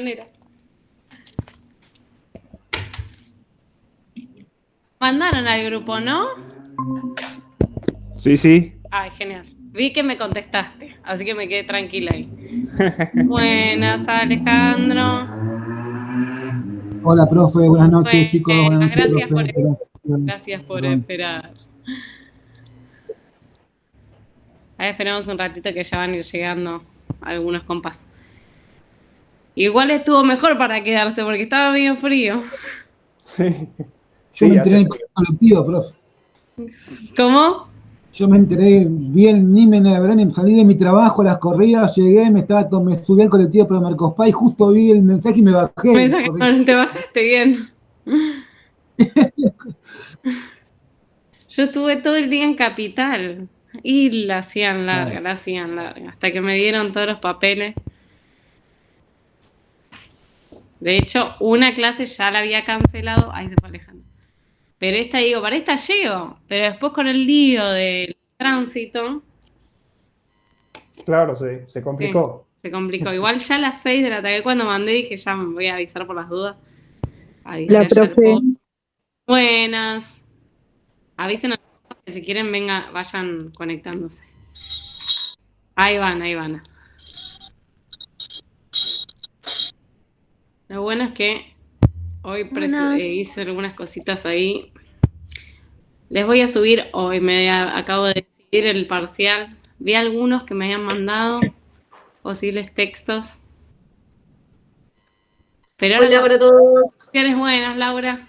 manera. Mandaron al grupo, ¿no? Sí, sí. Ay, genial. Vi que me contestaste, así que me quedé tranquila ahí. Buenas, Alejandro. Hola, profe, buenas noches, chicos, buenas Buenas, noches, gracias por, profe. Perdón, gracias por perdón. esperar. Ahí esperamos un ratito que ya van a ir llegando algunos compas. Igual estuvo mejor para quedarse porque estaba medio frío. Sí, Yo me sí, enteré hace en el frío. colectivo, profe. ¿Cómo? Yo me enteré bien, la verdad, salí de mi trabajo a las corridas, llegué, me subí al colectivo para Marcos Paz y justo vi el mensaje y me bajé. Mensaje, no, te bajaste bien. Yo estuve todo el día en Capital y Claro, la hacían larga, hasta que me dieron todos los papeles. De hecho, una clase ya la había cancelado, ahí se fue Alejandro. Pero esta digo, para esta llego, pero después con el lío del tránsito, Claro, se sí, complicó. se complicó. Igual ya a las 6 de la tarde cuando mandé dije, ya me voy a avisar por las dudas. Avisé La allá al profe, post. Buenas. Avisen a los que si quieren venga, vayan conectándose. Ahí van, ahí van. Lo bueno es que hoy buenas. hice algunas cositas ahí. Les voy a subir hoy, acabo de decidir el parcial. Vi algunos que me habían mandado, posibles textos. Pero ahora Hola con las para todos. instrucciones buenas, Laura,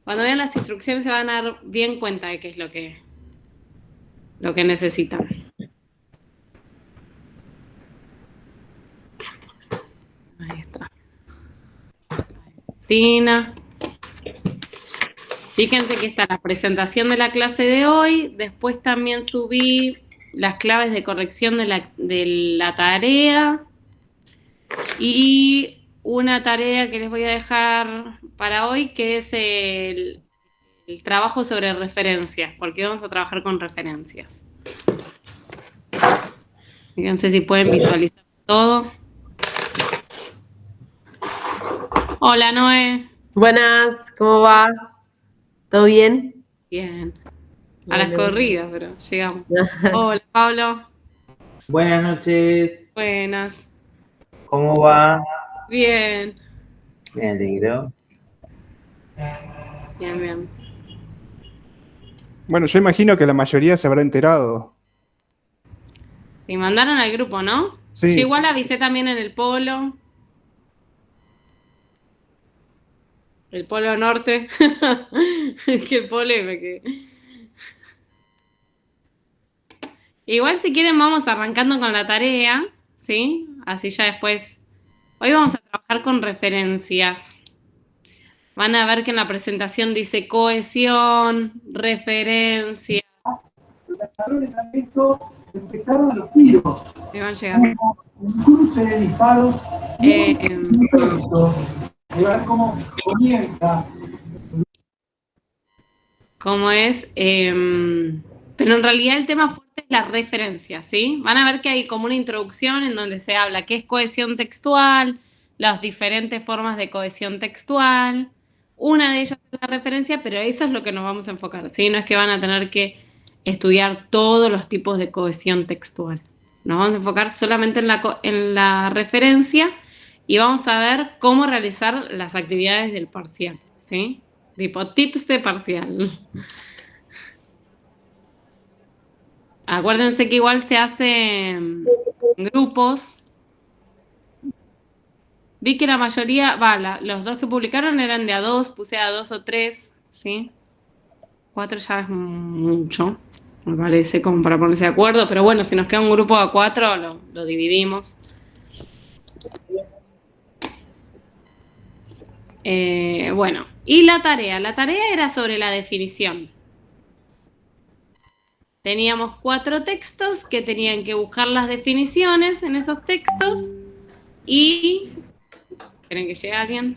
cuando vean las instrucciones se van a dar bien cuenta de qué es lo que necesitan. Ahí está. Tina. Fíjense que está la presentación de la clase de hoy. Después también subí las claves de corrección de la tarea. Y una tarea que les voy a dejar para hoy, que es el trabajo sobre referencias, porque vamos a trabajar con referencias. Fíjense si pueden visualizar todo. Hola, Noé. Buenas, ¿cómo va? ¿Todo bien? Bien. A las Bueno. corridas, pero llegamos. Hola, Pablo. Buenas noches, Buenas. ¿cómo va? Bien. Me alegro. Bien, bien. Bueno, yo imagino que la mayoría se habrá enterado. Me mandaron al grupo, ¿no? Yo Sí, igual avisé también en el polo norte. Es que el polo me quedé. Igual si quieren vamos arrancando con la tarea, ¿sí? Así ya después. Hoy vamos a trabajar con referencias. Van a ver que en la presentación dice cohesión, referencia. Empezaron los tiros, Me van llegando. un cruce de disparos muy Eh, intenso, de ver cómo comienza. ¿Cómo es? Pero en realidad el tema fuerte es la referencia, ¿sí? Van a ver que hay como una introducción en donde se habla qué es cohesión textual, las diferentes formas de cohesión textual. Una de ellas es la referencia, pero eso es lo que nos vamos a enfocar, ¿sí? No es que van a tener que estudiar todos los tipos de cohesión textual. Nos vamos a enfocar solamente en la referencia y vamos a ver cómo realizar las actividades del parcial, ¿sí? Tipo tips de parcial. Acuérdense que igual se hace en grupos. Vi que la mayoría, los dos que publicaron eran de a dos, puse a dos o tres, ¿sí? Cuatro ya es mucho, me parece, como para ponerse de acuerdo, pero bueno, si nos queda un grupo de cuatro, lo dividimos. Bueno, y la tarea era sobre la definición. Teníamos cuatro textos que tenían que buscar las definiciones en esos textos y... ¿Esperen que llegue alguien?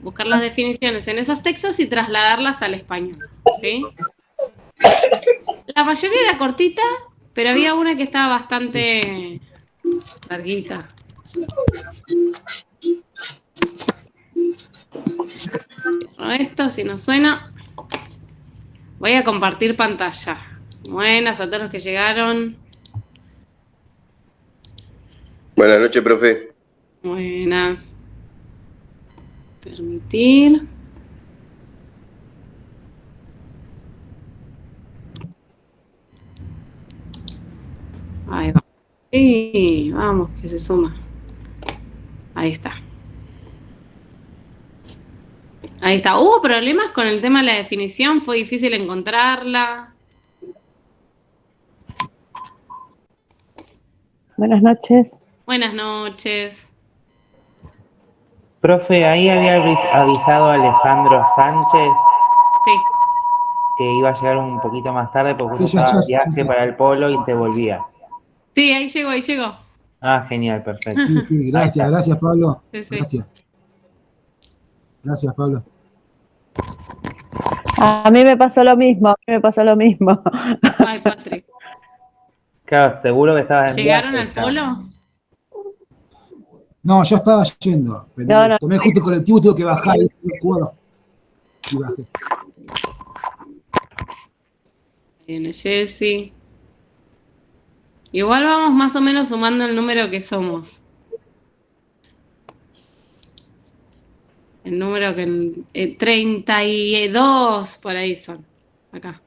Buscar las definiciones en esos textos y trasladarlas al español, ¿sí? La mayoría era cortita, pero había una que estaba sí, bastante Larguita. Cierro esto, si no suena. Voy a compartir pantalla. Buenas a todos los que llegaron. Buenas noches, profe. Buenas. Permitir. Ahí va. Sí, vamos, que se suma. Ahí está. Ahí está. ¿Hubo problemas con el tema de la definición? ¿Fue difícil encontrarla? Buenas noches. Buenas noches. Profe, ahí había avisado a Alejandro Sánchez Sí. que iba a llegar un poquito más tarde porque Sí, justo estaba ya, de viaje para el polo y se volvía. Sí, ahí llegó, ahí llegó. Ah, genial, perfecto. Sí, gracias, Pablo. Sí, sí. Gracias, Pablo. A mí me pasó lo mismo, Ay, Patrick. Claro, seguro que estabas en ¿Llegaron viaje al ya. polo? No, yo estaba yendo, pero No. tomé justo el colectivo y tuve que bajar y bajé. Viene Jessy. Igual vamos más o menos sumando el número que somos. El número que 32 por ahí son. Acá.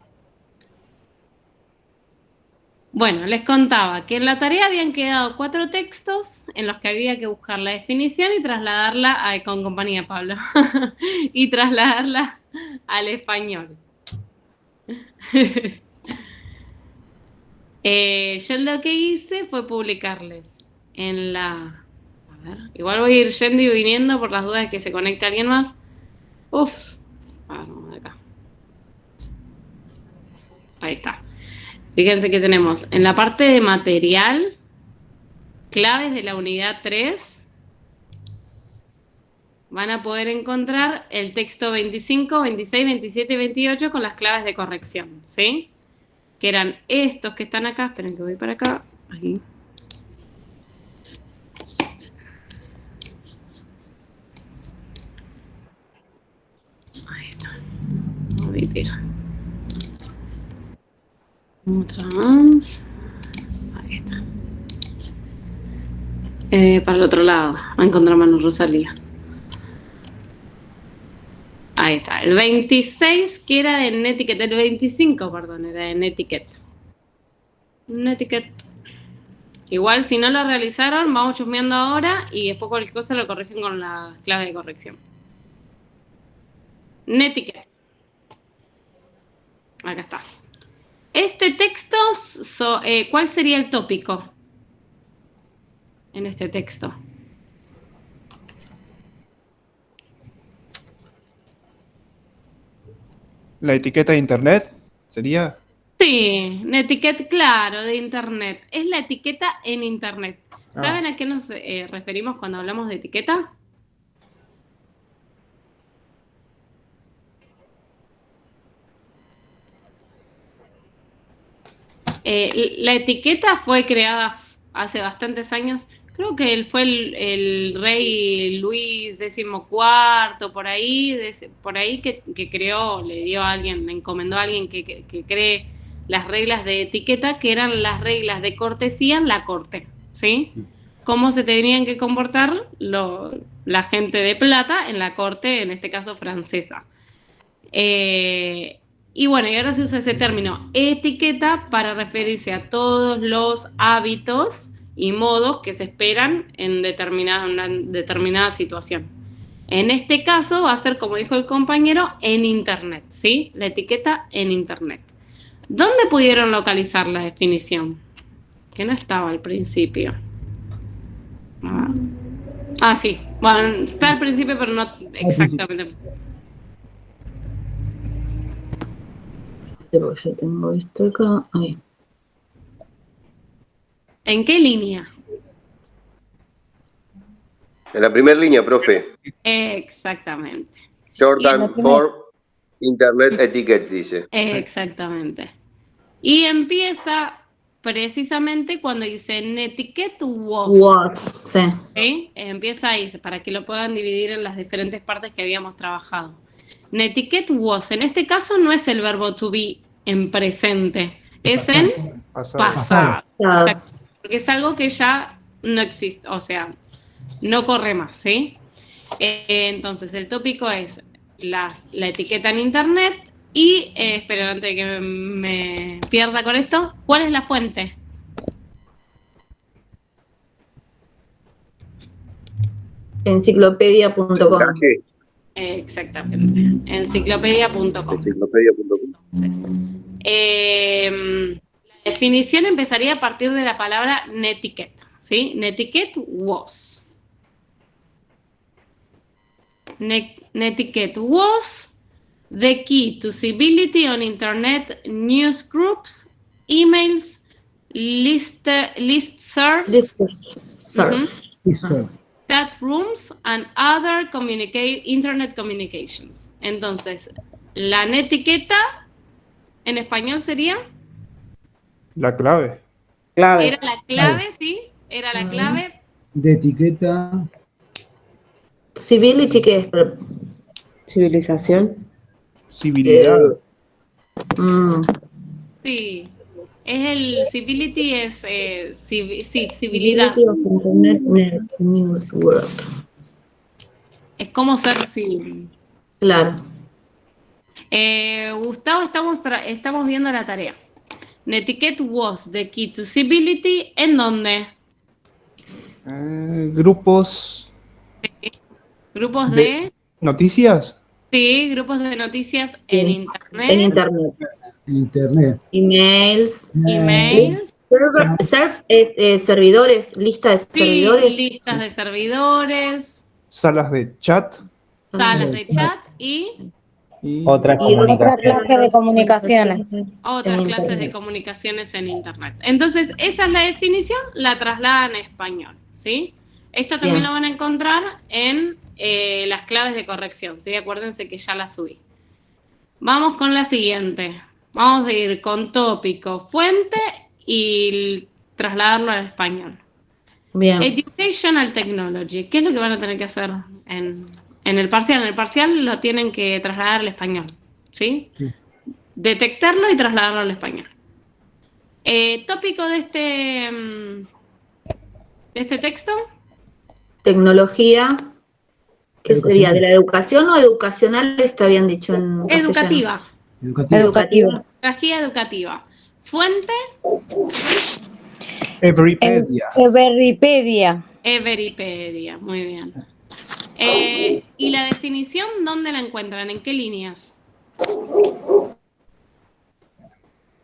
Bueno, les contaba que en la tarea habían quedado 4 textos en los que había que buscar la definición y trasladarla con compañía, Pablo. Y trasladarla al español. Yo lo que hice fue publicarles en la... A ver, igual voy a ir yendo y viniendo por las dudas de que se conecte alguien más. Ups. Vamos de acá. Ahí está. Fíjense que tenemos en la parte de material, claves de la unidad 3. Van a poder encontrar el texto 25, 26, 27 y 28 con las claves de corrección, ¿sí? Que eran estos que están acá. Esperen que voy para acá. Aquí. Ahí está. Omitir. Otra más. Ahí está. Para el otro lado. Va a encontrar Manu Rosalía. Ahí está. El 26, que era de Netiquette. El 25, perdón, era de Netiquette. Netiquette. Igual, si no lo realizaron, vamos chusmeando ahora y después cualquier cosa lo corrigen con la clave de corrección. Netiquette. Acá está. Este texto, ¿cuál sería el tópico en este texto? La etiqueta de internet sería. Sí, Netiquette, claro, de internet. Es la etiqueta en internet. ¿Saben a qué nos referimos cuando hablamos de etiqueta? La etiqueta fue creada hace bastantes años. Creo que él fue el rey Luis XIV, por ahí que creó, le dio a alguien, le encomendó a alguien que cree las reglas de etiqueta, que eran las reglas de cortesía en la corte, ¿sí? Sí. Cómo se tenían que comportar la gente de plata en la corte, en este caso francesa. Y bueno, y ahora se usa ese término etiqueta para referirse a todos los hábitos y modos que se esperan en una determinada situación. En este caso va a ser, como dijo el compañero, en internet, ¿sí? La etiqueta en internet. ¿Dónde pudieron localizar la definición? Que no estaba al principio. Sí. Bueno, está al principio, pero no exactamente. Yo tengo esto acá. Ahí. ¿En qué línea? En la primera línea, profe. Exactamente. Jordan for Internet Etiquette, dice. Exactamente. Y empieza precisamente cuando dice netiquette was. Was, sí. ¿Sí? Empieza ahí, para que lo puedan dividir en las diferentes partes que habíamos trabajado. Netiquette was, en este caso no es el verbo to be en presente, es en pasado. Claro. Porque es algo que ya no existe, o sea, no corre más, ¿sí? Entonces, el tópico es la etiqueta en internet y, esperen antes de que me pierda con esto, ¿cuál es la fuente? Enciclopedia.com. Mensaje. Exactamente, enciclopedia.com. Enciclopedia.com. Entonces, la definición empezaría a partir de la palabra netiquette, ¿sí? Netiquette was. Netiquette was the key to civility on internet news groups, emails, listservs, chat rooms, and other internet communications. Entonces, la netiqueta en español sería... La clave. Era la clave, ¿sí? Era la clave. De etiqueta. Civility, ¿qué es? Civilización. Civilidad. Sí. Es el civility, es civilidad. Civility of Internet News World. Es como ser civil. Claro. Gustavo, estamos viendo la tarea. Netiquette was the key to civility. ¿En dónde? Grupos Grupos de... noticias. Sí, grupos de noticias Sí. en internet. En internet. Internet. Emails. Emails. Servidores. Lista de Sí, servidores. listas de servidores. Salas de chat. Salas de chat y Y Otra comunicación. de comunicaciones. otras clases de comunicaciones en internet. Entonces, esa es la definición, la trasladan a español, ¿sí? Esto también Bien. lo van a encontrar en las claves de corrección, ¿sí? Acuérdense que ya la subí. Vamos con la siguiente. Vamos a ir con tópico, fuente y trasladarlo al español. Bien. Educational Technology. ¿Qué es lo que van a tener que hacer en el parcial? En el parcial lo tienen que trasladar al español, ¿sí? Sí. Detectarlo y trasladarlo al español. Tópico de este texto. Tecnología. ¿Qué Educación. sería? ¿De la educación o educacional? Está bien dicho en castellano. Educativa. Educativa. Tecnología educativa. Fuente, Everypedia. Everypedia. Muy bien. ¿Y la definición dónde la encuentran? ¿En qué líneas?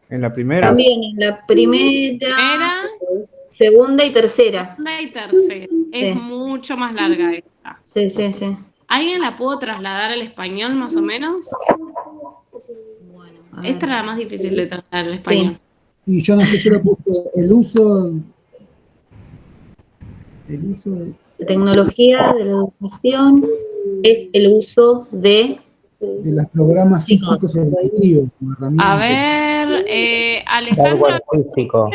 En la primera. También en la primera, Primera, segunda y tercera. segunda y tercera. Es Sí. mucho más larga esta. Sí, sí, sí. ¿Alguien la pudo trasladar al español más o menos? A ver. Esta era la más difícil de trasladar al español. Y yo no sé, yo le puse el uso de Tecnología de la educación es el uso de... los programas físicos educativos. como herramienta. A ver, Alejandro, Hardware físico.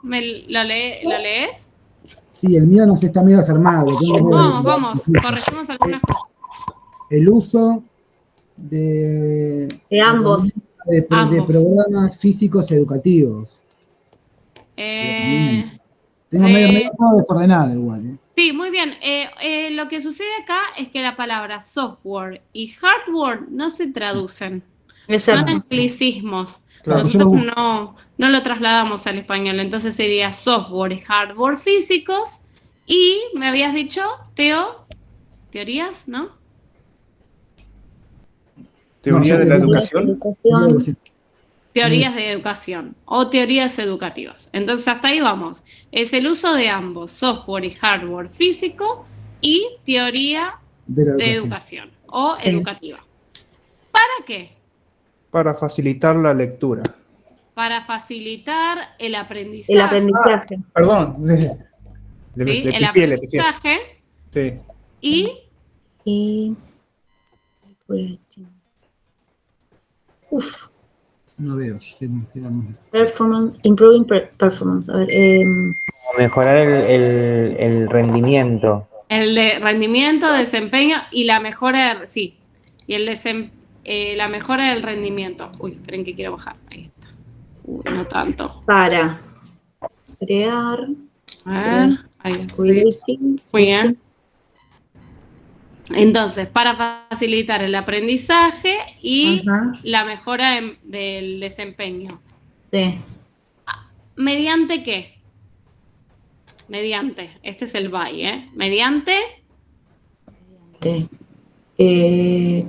¿lo lees? Sí, el mío no sé, está medio desarmado. tengo medio- Vamos, corregimos algunas cosas. El uso de ambos. de Ambos. programas físicos educativos. Eh, Tengo medio todo desordenado igual. Sí, muy bien. Lo que sucede acá es que la palabra software y hardware no se traducen. Son Exacto. anglicismos. Claro, Nosotros no lo trasladamos al español. Entonces sería software y hardware físicos. Y me habías dicho, Teo, teorías, ¿no? Teoría de la educación. Teorías de educación o teorías educativas. Entonces hasta ahí vamos. Es el uso de ambos, software y hardware físico y teoría De la de educación. educación o Sí. educativa. ¿Para qué? Para facilitar la lectura. Para facilitar el aprendizaje. El aprendizaje. Perdón. ¿sí? Le El pifié. aprendizaje Sí. y Y... Uf. No veo. Performance, improving performance. A ver, Mejorar el rendimiento. El de rendimiento, desempeño y la mejora de, sí. Y la mejora del rendimiento. Uy, esperen que quiero bajar. Ahí está. No tanto. para crear. A ver, ahí está. Creating. Muy bien. Entonces, para facilitar el aprendizaje y Ajá. la mejora del desempeño. Sí. ¿Mediante qué? Mediante. Este es el by, ¿eh? Mediante. Sí. ¿Qué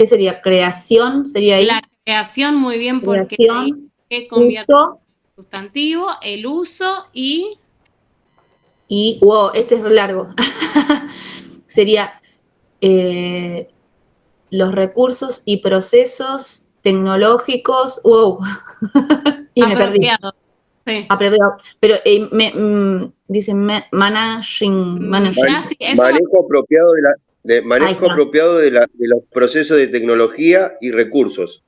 sería? Creación, sería ahí. La creación, muy bien, porque Creación, que convierte uso en sustantivo, el uso y wow, este es re largo. Sería los recursos y procesos tecnológicos, wow. Y me perdí. apropiado. Sí. Apropiado. Pero dice managing. Ah, sí, eso Manejo apropiado Ahí manejo está. apropiado de los procesos de tecnología y recursos.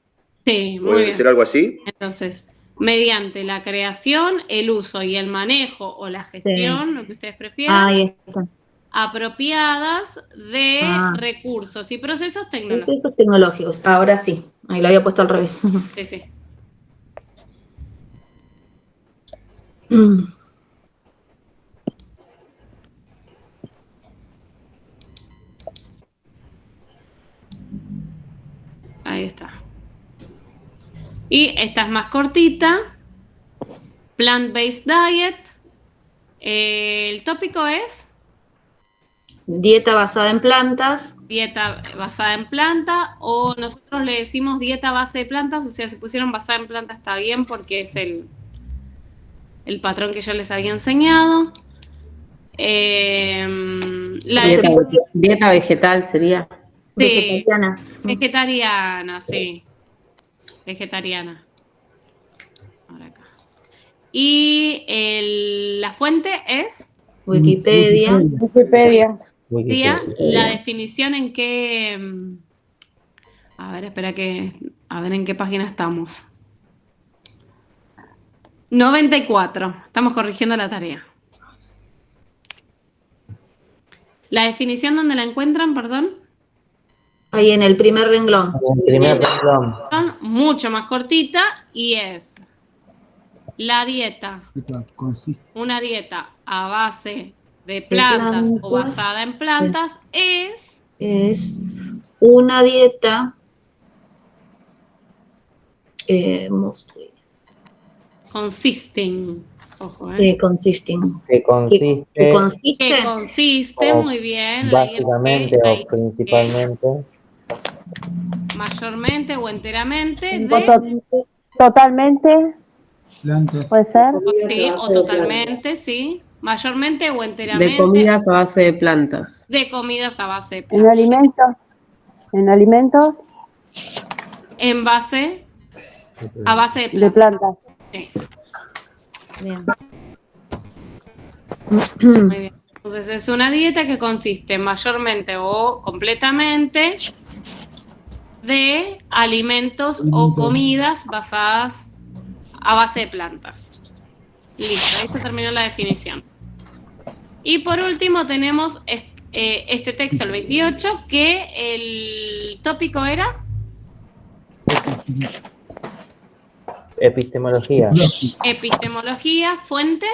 sí, muy ¿Puede bien. ser algo así? Entonces, mediante la creación, el uso y el manejo o la gestión, lo que ustedes prefieran, Ahí está. apropiadas de Ah. recursos y procesos tecnológicos. Procesos tecnológicos. Ahora sí. Ahí lo había puesto al revés. Sí, sí. Ahí está. Y esta es más cortita. Plant-based diet. El tópico es Dieta basada en plantas. dieta basada en planta, o nosotros le decimos dieta a base de plantas, o sea, si pusieron basada en planta está bien porque es el patrón que yo les había enseñado. Dieta vegetal sería. Sí, Vegetariana. vegetariana, sí. Vegetariana. Ahora acá. Y la fuente es Wikipedia. Wikipedia. la definición en qué. A ver, espera a ver en qué página estamos. 94. Estamos corrigiendo la tarea. La definición, ¿dónde la encuentran? Perdón. Ahí en el primer renglón. El primer renglón. Son mucho más cortita y es la dieta. Consiste. Una dieta a base de plantas o basada en plantas es una dieta consisting. Ojo, sí, consisting. Que consiste Que consiste que consiste, o muy bien. básicamente ahí, o principalmente. mayormente o enteramente O totalmente, Plantas. puede ser. sí, o totalmente, sí. Mayormente o enteramente. De comidas a base de plantas. De comidas a base de En plantas. alimentos. En alimentos En base a base de de plantas. plantas. Sí. Bien. Muy bien. Entonces es una dieta que consiste mayormente o completamente de alimentos o comidas basadas a base de plantas. Listo, ahí se terminó la definición. Y por último tenemos este texto, el 28, que el tópico era Epistemología. epistemología, fuente.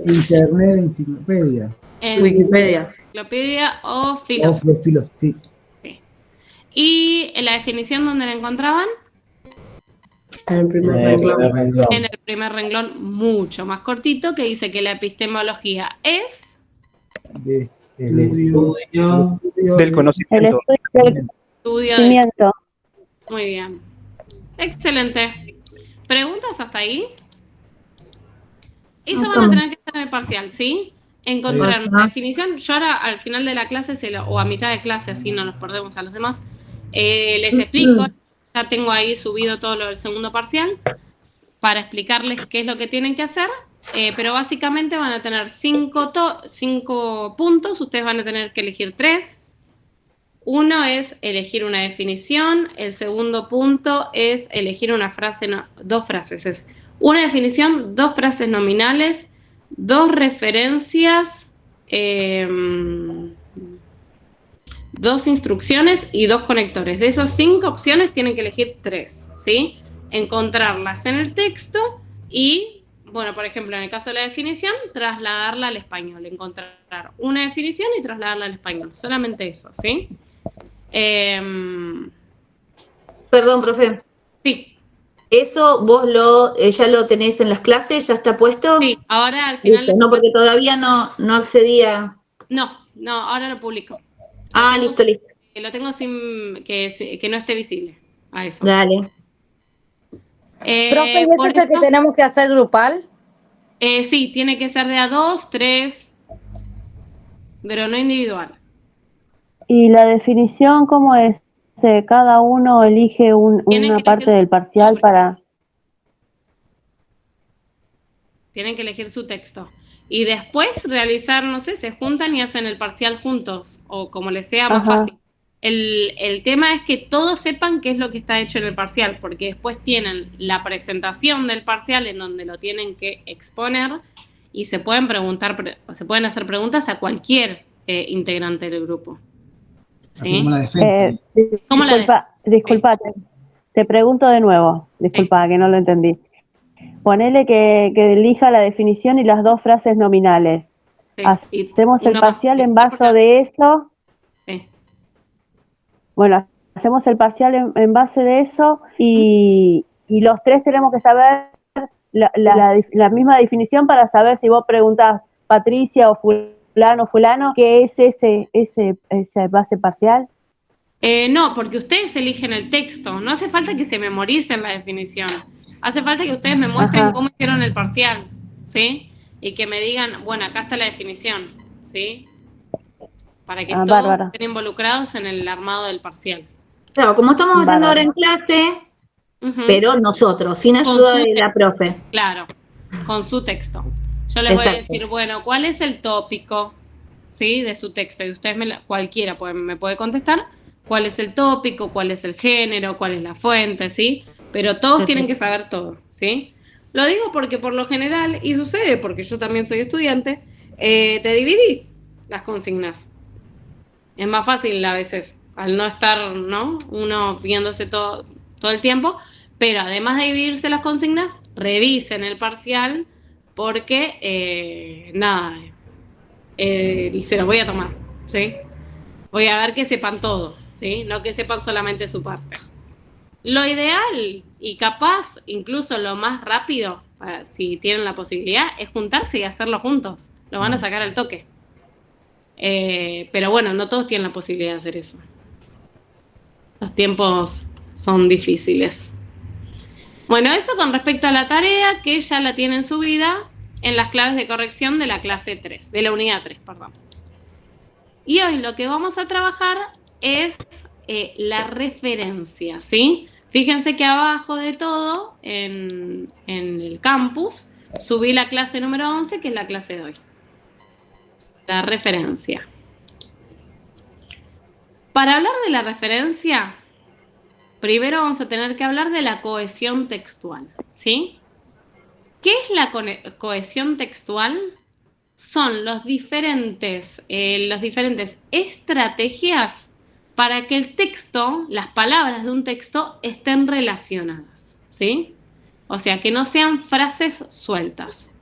Internet, enciclopedia. En Wikipedia. enciclopedia o Of filosofía. the philosophy. Sí. ¿Y en la definición dónde la encontraban? En el primer El primer renglón. renglón. En el primer renglón, mucho más cortito, que dice que la epistemología es De El estudio Del El conocimiento. estudio del estudio de... conocimiento. Muy bien. Excelente. ¿Preguntas hasta ahí? Eso van a tener que estar en el parcial, ¿sí? Encontrar Ajá. una definición. Yo ahora al final de la clase o a mitad de clase, así no nos perdemos a los demás, les explico. Ya tengo ahí subido todo lo del segundo parcial para explicarles qué es lo que tienen que hacer. Pero básicamente van a tener 5 puntos. Ustedes van a tener que elegir 3 Uno es elegir una definición, el segundo punto es elegir una frase, dos frases. Es una definición, dos frases nominales, dos referencias, dos instrucciones y dos conectores. De esas 5 opciones tienen que elegir 3, ¿sí? Encontrarlas en el texto y, bueno, por ejemplo, en el caso de la definición, trasladarla al español. Encontrar una definición y trasladarla al español. Solamente eso, ¿sí? Perdón, profe. Sí. ¿Eso vos ya lo tenés en las clases? ¿Ya está puesto? Sí, ahora al final... Listo. No, porque todavía no accedía. No, ahora lo publico. Listo. Lo tengo sin que no esté visible. A eso. Dale. Profe, ¿y ese es el que tenemos que hacer grupal? Sí, tiene que ser de a 2, 3, pero no individual. ¿Y la definición cómo es? Cada uno elige una parte del parcial para... Tienen que elegir su texto. Y después realizar, no sé, se juntan y hacen el parcial juntos, o como les sea más fácil. El tema es que todos sepan qué es lo que está hecho en el parcial, porque después tienen la presentación del parcial en donde lo tienen que exponer y se pueden hacer preguntas a cualquier integrante del grupo. ¿Sí? Hacemos la defensa. Disculpa, te pregunto de nuevo. Disculpa, que no lo entendí. Ponele que elija la definición y las dos frases nominales. Sí. Hacemos el parcial en base de eso. Sí. Bueno, hacemos el parcial en base de eso y los 3 tenemos que saber la misma definición para saber si vos preguntás Patricia o fulano, ¿qué es esa base parcial? No, porque ustedes eligen el texto. No hace falta que se memoricen la definición. Hace falta que ustedes me muestren cómo hicieron el parcial, ¿sí? Y que me digan, bueno, acá está la definición, ¿sí? Para que todos estén involucrados en el armado del parcial. Claro, como estamos haciendo ahora en clase, pero nosotros, sin ayuda de la profe. Claro, con su texto. Yo les voy a decir, bueno, ¿cuál es el tópico, ¿sí? De su texto? Y ustedes, cualquiera me puede contestar cuál es el tópico, cuál es el género, cuál es la fuente, ¿sí? Pero todos tienen que saber todo, ¿sí? Lo digo porque por lo general, y sucede porque yo también soy estudiante, te dividís las consignas. Es más fácil a veces, al no estar, ¿no? Uno viéndose todo el tiempo, pero además de dividirse las consignas, revisen el parcial porque, se lo voy a tomar, ¿sí? Voy a ver que sepan todo, ¿sí? No que sepan solamente su parte. Lo ideal, y capaz incluso lo más rápido, si tienen la posibilidad, es juntarse y hacerlo juntos. Lo van a sacar al toque. Pero bueno, no todos tienen la posibilidad de hacer eso. Los tiempos son difíciles. Bueno, eso con respecto a la tarea, que ya la tienen subida en las claves de corrección de la clase 3, de la unidad 3, perdón. Y hoy lo que vamos a trabajar es la referencia, ¿sí? Fíjense que abajo de todo, en el campus, subí la clase número 11, que es la clase de hoy. La referencia. Para hablar de la referencia, primero vamos a tener que hablar de la cohesión textual, ¿sí? ¿Qué es la cohesión textual? Son los diferentes estrategias para que el texto, las palabras de un texto, estén relacionadas, ¿sí? O sea, que no sean frases sueltas.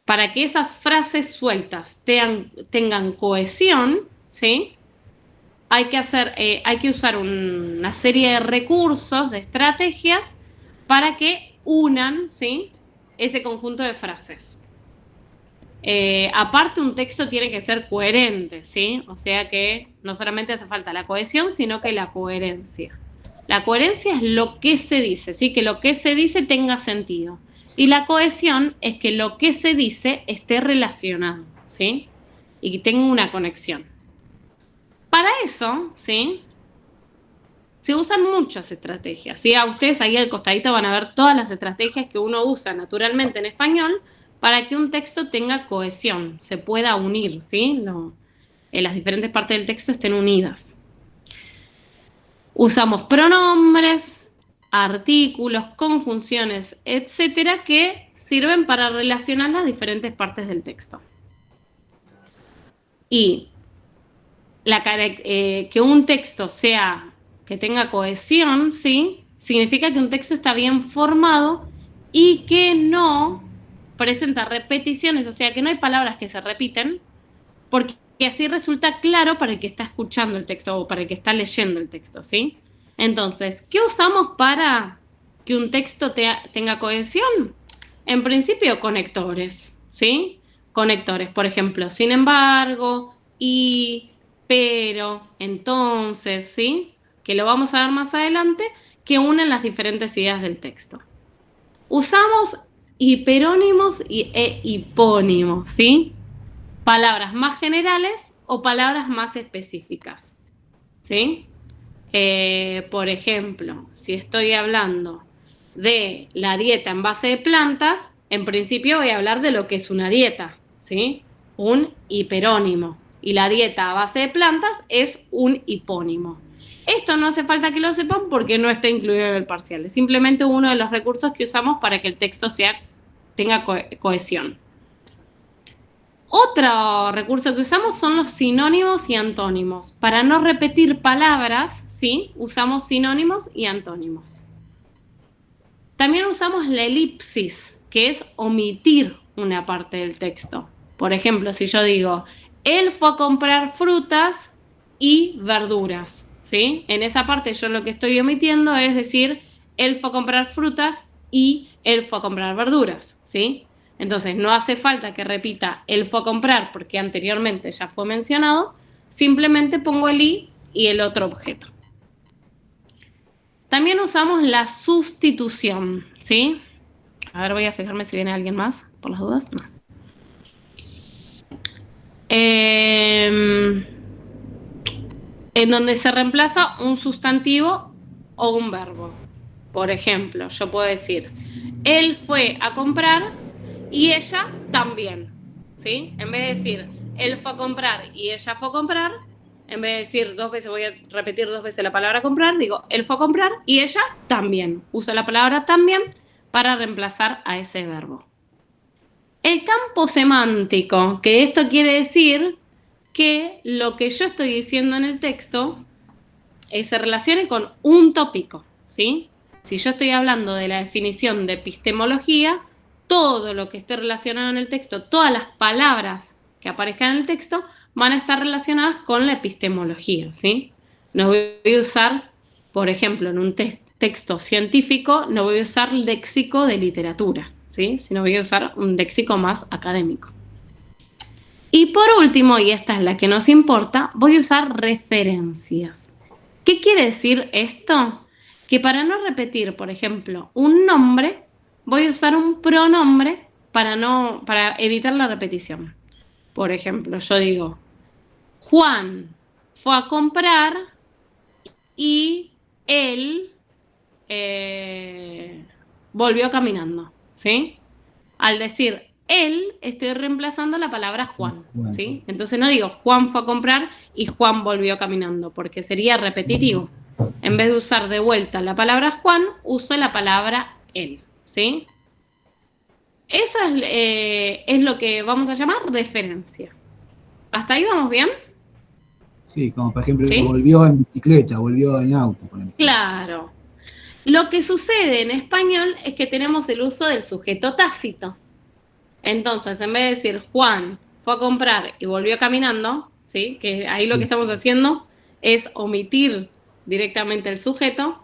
Para que esas frases sueltas tengan cohesión, ¿sí? Hay que usar una serie de recursos, de estrategias, para que unan, ¿sí? Ese conjunto de frases. Aparte, un texto tiene que ser coherente, ¿sí? O sea que no solamente hace falta la cohesión, sino que la coherencia. La coherencia es lo que se dice, ¿sí? Que lo que se dice tenga sentido. Y la cohesión es que lo que se dice esté relacionado, ¿sí? Y que tenga una conexión. Para eso, ¿sí? Se usan muchas estrategias, ¿sí? A ustedes ahí al costadito van a ver todas las estrategias que uno usa naturalmente en español para que un texto tenga cohesión, se pueda unir, ¿sí? Las diferentes partes del texto estén unidas. Usamos pronombres, artículos, conjunciones, etcétera, que sirven para relacionar las diferentes partes del texto. Y que un texto que tenga cohesión, ¿sí? Significa que un texto está bien formado y que no presenta repeticiones, o sea, que no hay palabras que se repiten, porque así resulta claro para el que está escuchando el texto o para el que está leyendo el texto, ¿sí? Entonces, ¿qué usamos para que un texto tenga cohesión? En principio, conectores, ¿sí? Conectores, por ejemplo, sin embargo, y, pero, entonces, ¿sí? Que lo vamos a ver más adelante, que unen las diferentes ideas del texto. Usamos hiperónimos e hipónimos, ¿sí? Palabras más generales o palabras más específicas, ¿sí? Por ejemplo, si estoy hablando de la dieta en base de plantas, en principio voy a hablar de lo que es una dieta, ¿sí? Un hiperónimo. Y la dieta a base de plantas es un hipónimo. Esto no hace falta que lo sepan porque no está incluido en el parcial. Es simplemente uno de los recursos que usamos para que el texto tenga cohesión. Otro recurso que usamos son los sinónimos y antónimos. Para no repetir palabras, ¿sí? Usamos sinónimos y antónimos. También usamos la elipsis, que es omitir una parte del texto. Por ejemplo, si yo digo, él fue a comprar frutas y verduras, ¿sí? En esa parte yo lo que estoy omitiendo es decir, él fue a comprar frutas y él fue a comprar verduras, ¿sí? Entonces no hace falta que repita él fue a comprar porque anteriormente ya fue mencionado, simplemente pongo el y el otro objeto. También usamos la sustitución, ¿sí? A ver, voy a fijarme si viene alguien más, por las dudas. No. En donde se reemplaza un sustantivo o un verbo. Por ejemplo, yo puedo decir, él fue a comprar y ella también, ¿sí? En vez de decir, él fue a comprar y ella fue a comprar, en vez de decir dos veces, voy a repetir dos veces la palabra comprar, digo, él fue a comprar y ella también. Uso la palabra también para reemplazar a ese verbo. El campo semántico, que esto quiere decir que lo que yo estoy diciendo en el texto se relacione con un tópico, ¿sí? Si yo estoy hablando de la definición de epistemología, todo lo que esté relacionado en el texto, todas las palabras que aparezcan en el texto, van a estar relacionadas con la epistemología, ¿sí? No voy a usar, por ejemplo, en un texto científico, no voy a usar léxico de literatura, ¿sí? Sino voy a usar un léxico más académico. Y por último, y esta es la que nos importa, voy a usar referencias. ¿Qué quiere decir esto? Que para no repetir, por ejemplo, un nombre, voy a usar un pronombre para evitar la repetición. Por ejemplo, yo digo, Juan fue a comprar y él volvió caminando, ¿sí? Al decir él, estoy reemplazando la palabra Juan, ¿sí? Entonces no digo Juan fue a comprar y Juan volvió caminando, porque sería repetitivo. En vez de usar de vuelta la palabra Juan, uso la palabra él, ¿sí? Eso es lo que vamos a llamar referencia. ¿Hasta ahí vamos bien? Sí, como por ejemplo, ¿Sí? Volvió en bicicleta, volvió en auto. Por ejemplo. Claro. Lo que sucede en español es que tenemos el uso del sujeto tácito. Entonces, en vez de decir Juan fue a comprar y volvió caminando, ¿sí? Que ahí lo que estamos haciendo es omitir directamente el sujeto.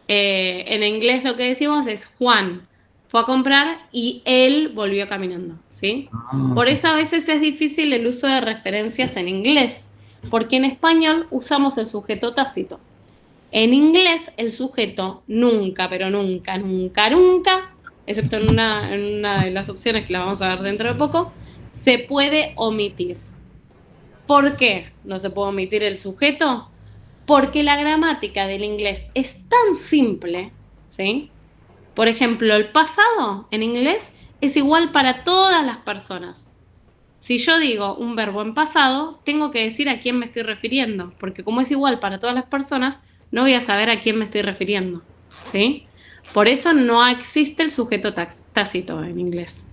En inglés lo que decimos es Juan fue a comprar y él volvió caminando, ¿sí? Por eso a veces es difícil el uso de referencias en inglés, porque en español usamos el sujeto tácito. En inglés el sujeto nunca, pero nunca, nunca, nunca, excepto en una de las opciones que la vamos a ver dentro de poco, se puede omitir. ¿Por qué no se puede omitir el sujeto? Porque la gramática del inglés es tan simple, ¿sí? Por ejemplo, el pasado en inglés es igual para todas las personas. Si yo digo un verbo en pasado, tengo que decir a quién me estoy refiriendo, porque como es igual para todas las personas, no voy a saber a quién me estoy refiriendo, ¿sí? Por eso no existe el sujeto tácito en inglés.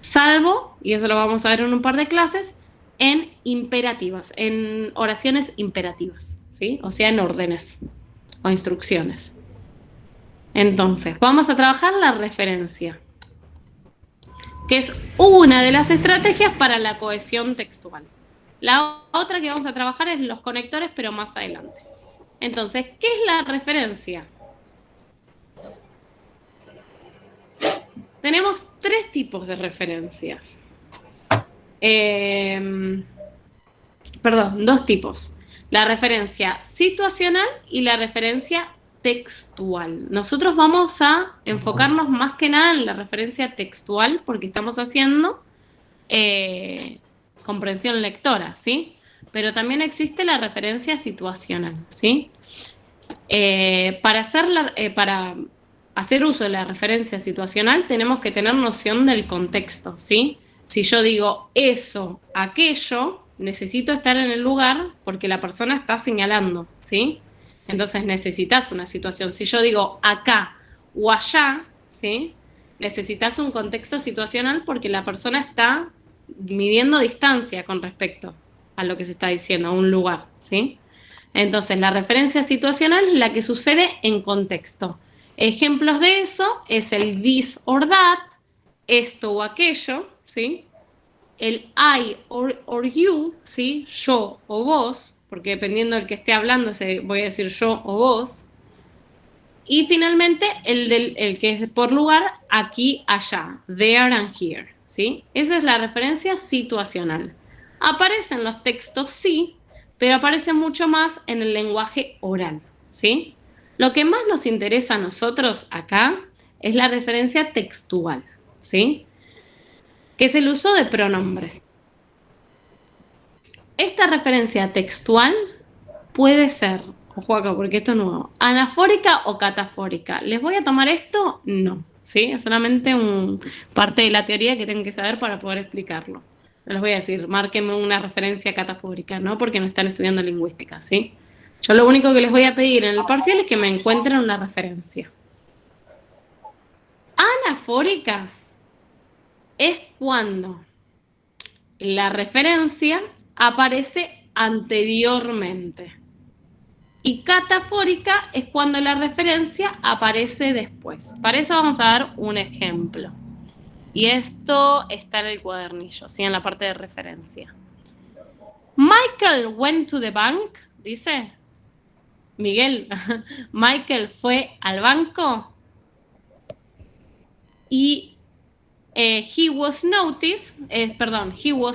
Salvo, y eso lo vamos a ver en un par de clases, en imperativas, en oraciones imperativas, ¿sí? O sea, en órdenes o instrucciones. Entonces, vamos a trabajar la referencia, que es una de las estrategias para la cohesión textual. La otra que vamos a trabajar es los conectores, pero más adelante. Entonces, ¿qué es la referencia? Tenemos 3 tipos de referencias. Perdón, 2 tipos. La referencia situacional y la referencia textual. Nosotros vamos a enfocarnos más que nada en la referencia textual porque estamos haciendo comprensión lectora, ¿sí? Pero también existe la referencia situacional, ¿sí? Para hacer uso de la referencia situacional tenemos que tener noción del contexto, ¿sí? Si yo digo eso, aquello, necesito estar en el lugar porque la persona está señalando, ¿sí? Entonces necesitas una situación. Si yo digo acá o allá, ¿sí? Necesitas un contexto situacional porque la persona está midiendo distancia con respecto a lo que se está diciendo, a un lugar, ¿sí? Entonces la referencia situacional es la que sucede en contexto. Ejemplos de eso es el this or that, esto o aquello, ¿sí? El I or you, ¿sí? Yo o vos, porque dependiendo del que esté hablando voy a decir yo o vos. Y finalmente el que es por lugar, aquí, allá, there and here, ¿sí? Esa es la referencia situacional. Aparecen los textos, sí, pero aparecen mucho más en el lenguaje oral, ¿sí? Lo que más nos interesa a nosotros acá es la referencia textual, ¿sí? Que es el uso de pronombres. Esta referencia textual puede ser, ojo acá porque esto es nuevo, anafórica o catafórica. ¿Les voy a tomar esto? No, ¿sí? Es solamente parte de la teoría que tienen que saber para poder explicarlo. No les voy a decir, márquenme una referencia catafórica, ¿no? Porque no están estudiando lingüística, ¿sí? Yo lo único que les voy a pedir en el parcial es que me encuentren una referencia. Anafórica es cuando la referencia aparece anteriormente. Y catafórica es cuando la referencia aparece después. Para eso vamos a dar un ejemplo. Y esto está en el cuadernillo, ¿sí? En la parte de referencia. Michael went to the bank, dice. Miguel, Michael fue al banco. Y he was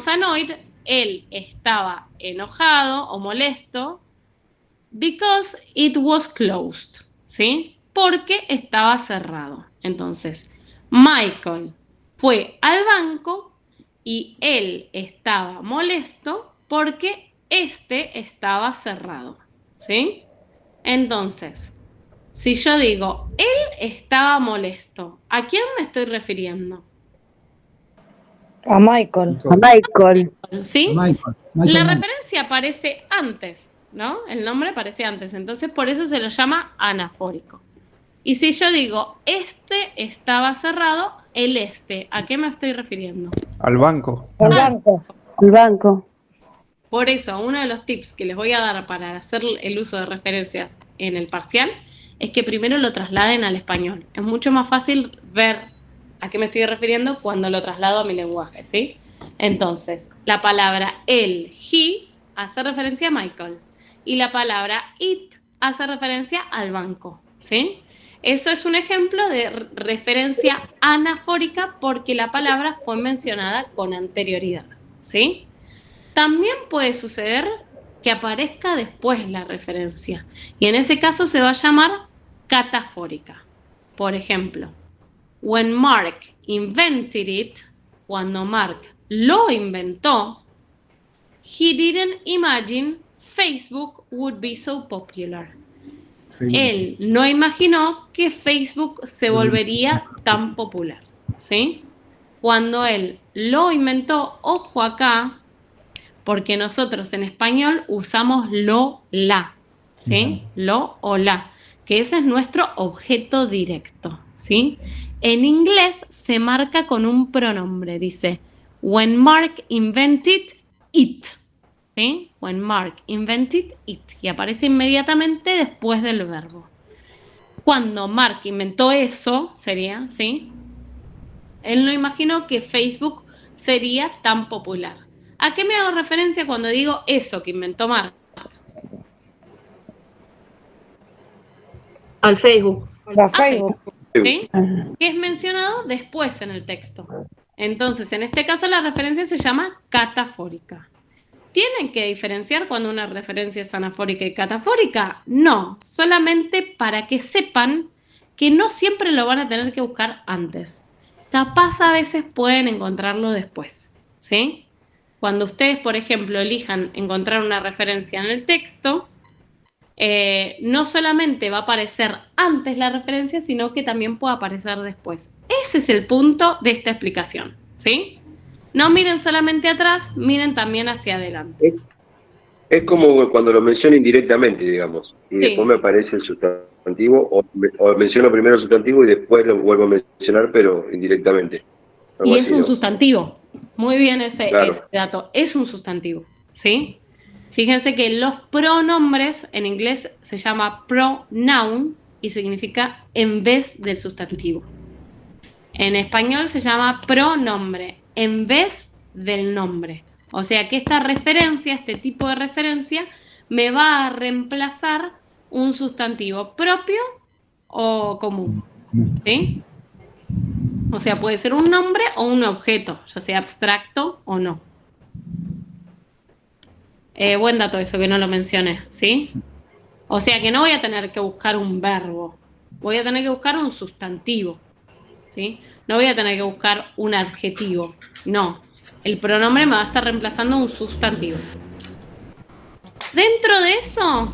annoyed, él estaba enojado o molesto, because it was closed, ¿sí? Porque estaba cerrado. Entonces, Michael fue al banco y él estaba molesto porque estaba cerrado, ¿sí? Entonces, si yo digo, él estaba molesto, ¿a quién me estoy refiriendo? A Michael. A Michael. ¿Sí? Michael. La referencia aparece antes, ¿no? El nombre aparece antes, entonces por eso se lo llama anafórico. Y si yo digo, estaba cerrado, ¿a qué me estoy refiriendo? Al banco. Al banco. El banco. Por eso, uno de los tips que les voy a dar para hacer el uso de referencias en el parcial es que primero lo trasladen al español. Es mucho más fácil ver a qué me estoy refiriendo cuando lo traslado a mi lenguaje, ¿sí? Entonces, la palabra él, he, hace referencia a Michael. Y la palabra it hace referencia al banco, ¿sí? Eso es un ejemplo de referencia anafórica porque la palabra fue mencionada con anterioridad, ¿sí? También puede suceder que aparezca después la referencia y en ese caso se va a llamar catafórica. Por ejemplo, when Mark invented it, cuando Mark lo inventó, he didn't imagine Facebook would be so popular. Sí. Él no imaginó que Facebook se volvería tan popular, ¿sí? Cuando él lo inventó, ojo acá, porque nosotros en español usamos lo, la, ¿sí? Lo o la, que ese es nuestro objeto directo, ¿sí? En inglés se marca con un pronombre, dice, when Mark invented it, ¿sí? When Mark invented it, y aparece inmediatamente después del verbo. Cuando Mark inventó eso, sería, ¿sí? Él no imaginó que Facebook sería tan popular. ¿A qué me hago referencia cuando digo eso que inventó Mark? Al Facebook. A Facebook. ¿Sí? Que es mencionado después en el texto. Entonces, en este caso la referencia se llama catafórica. ¿Tienen que diferenciar cuando una referencia es anafórica y catafórica? No, solamente para que sepan que no siempre lo van a tener que buscar antes. Capaz a veces pueden encontrarlo después, ¿sí? Cuando ustedes, por ejemplo, elijan encontrar una referencia en el texto, no solamente va a aparecer antes la referencia, sino que también puede aparecer después. Ese es el punto de esta explicación, ¿sí? No miren solamente atrás, miren también hacia adelante. Es como cuando lo menciono indirectamente, digamos, y Sí. después me aparece el sustantivo, o menciono primero el sustantivo y después lo vuelvo a mencionar, pero indirectamente. Algo Y así, es un ¿no? sustantivo. Muy bien ese Claro. dato. Es un sustantivo, ¿sí? Fíjense que los pronombres en inglés se llama pronoun y significa en vez del sustantivo. En español se llama pronombre, en vez del nombre. O sea que esta referencia, este tipo de referencia, me va a reemplazar un sustantivo propio o común, ¿sí? O sea, puede ser un nombre o un objeto, ya sea abstracto o no. Buen dato eso que no lo mencioné, ¿sí? O sea que no voy a tener que buscar un verbo, voy a tener que buscar un sustantivo, ¿sí? No voy a tener que buscar un adjetivo, no. El pronombre me va a estar reemplazando un sustantivo. Dentro de eso,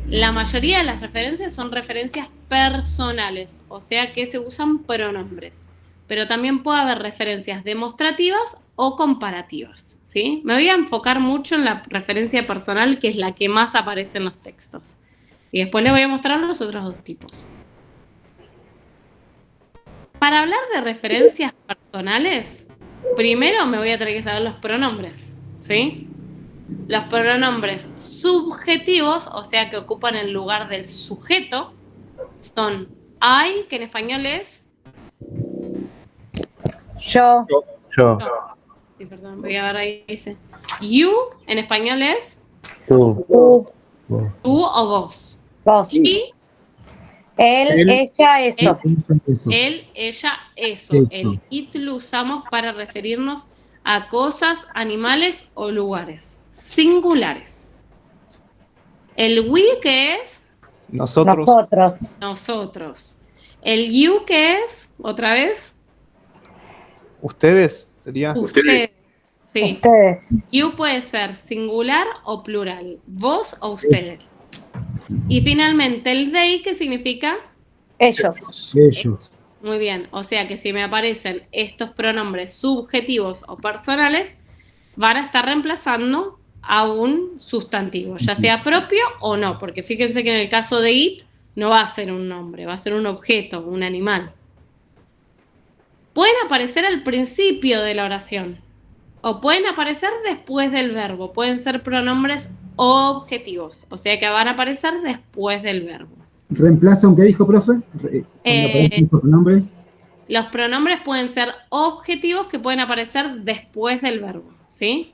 la mayoría de las referencias son referencias personales, o sea que se usan pronombres. Pero también puede haber referencias demostrativas o comparativas, ¿sí? Me voy a enfocar mucho en la referencia personal, que es la que más aparece en los textos. Y después les voy a mostrar los otros dos tipos. Para hablar de referencias personales, primero me voy a tener que saber los pronombres, ¿sí? Los pronombres subjetivos, o sea que ocupan el lugar del sujeto, son I, que en español es... Yo. Yo. Sí, perdón, voy a ver ahí ese. You, en español es Tú. tú o vos. Vos. Y Él, ella, eso. Eso. él, ella, eso. Eso. El it lo usamos para referirnos a cosas, animales o lugares singulares. El we, que es Nosotros. Nosotros. nosotros. El you, que es, otra vez, Ustedes. Sería. ustedes. Sí. Ustedes. You puede ser singular o plural, vos o ustedes. Y finalmente el they, que significa, Ellos. Ellos. muy bien, o sea que si me aparecen estos pronombres subjetivos o personales, van a estar reemplazando a un sustantivo, ya sea propio o no, porque fíjense que en el caso de it no va a ser un nombre, va a ser un objeto, un animal. Pueden aparecer al principio de la oración o pueden aparecer después del verbo, pueden ser pronombres objetivos, o sea que van a aparecer después del verbo. ¿Reemplaza aunque dijo, profe? Cuando aparecen los pronombres. Los pronombres pueden ser objetivos que pueden aparecer después del verbo, ¿sí?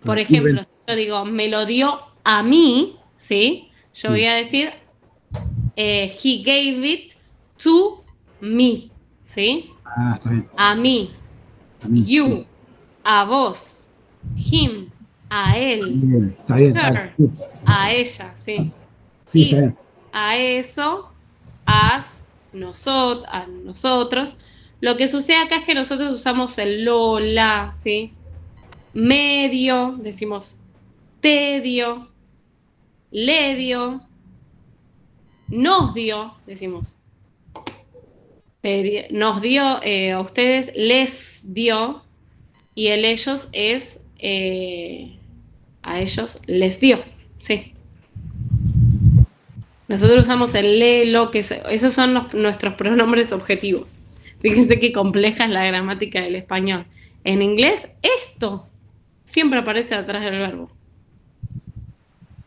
Por ejemplo, si yo digo, me lo dio a mí, ¿sí? Yo voy a decir, he gave it to me, ¿sí? Ah, está bien. A mí, A mí, you, sí. a vos, him, a él, Bien, está bien. her, Sí, a ella, ¿sí? sí, está bien. A eso, a nosotros. Lo que sucede acá es que nosotros usamos el lo, la, ¿sí? Medio, decimos te dio, le dio, nos dio, decimos. Nos dio, a ustedes les dio, y el ellos es, a ellos les dio, ¿sí? Nosotros usamos el le, lo, que esos son nuestros pronombres objetivos. Fíjense qué compleja es la gramática del español. En inglés, esto siempre aparece atrás del verbo.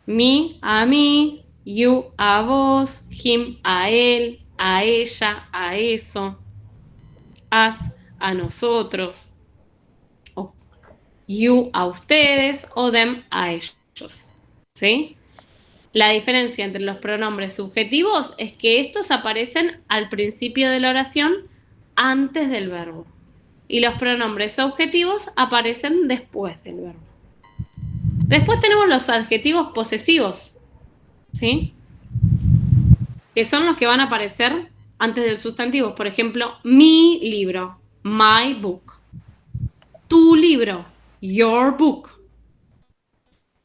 Me a mí, you a vos, him a él, a ella, a eso, us a nosotros, o you a ustedes, o them a ellos. ¿Sí? La diferencia entre los pronombres subjetivos es que estos aparecen al principio de la oración antes del verbo. Y los pronombres objetivos aparecen después del verbo. Después tenemos los adjetivos posesivos, ¿sí? Que son los que van a aparecer antes del sustantivo. Por ejemplo, mi libro, my book. Tu libro, your book.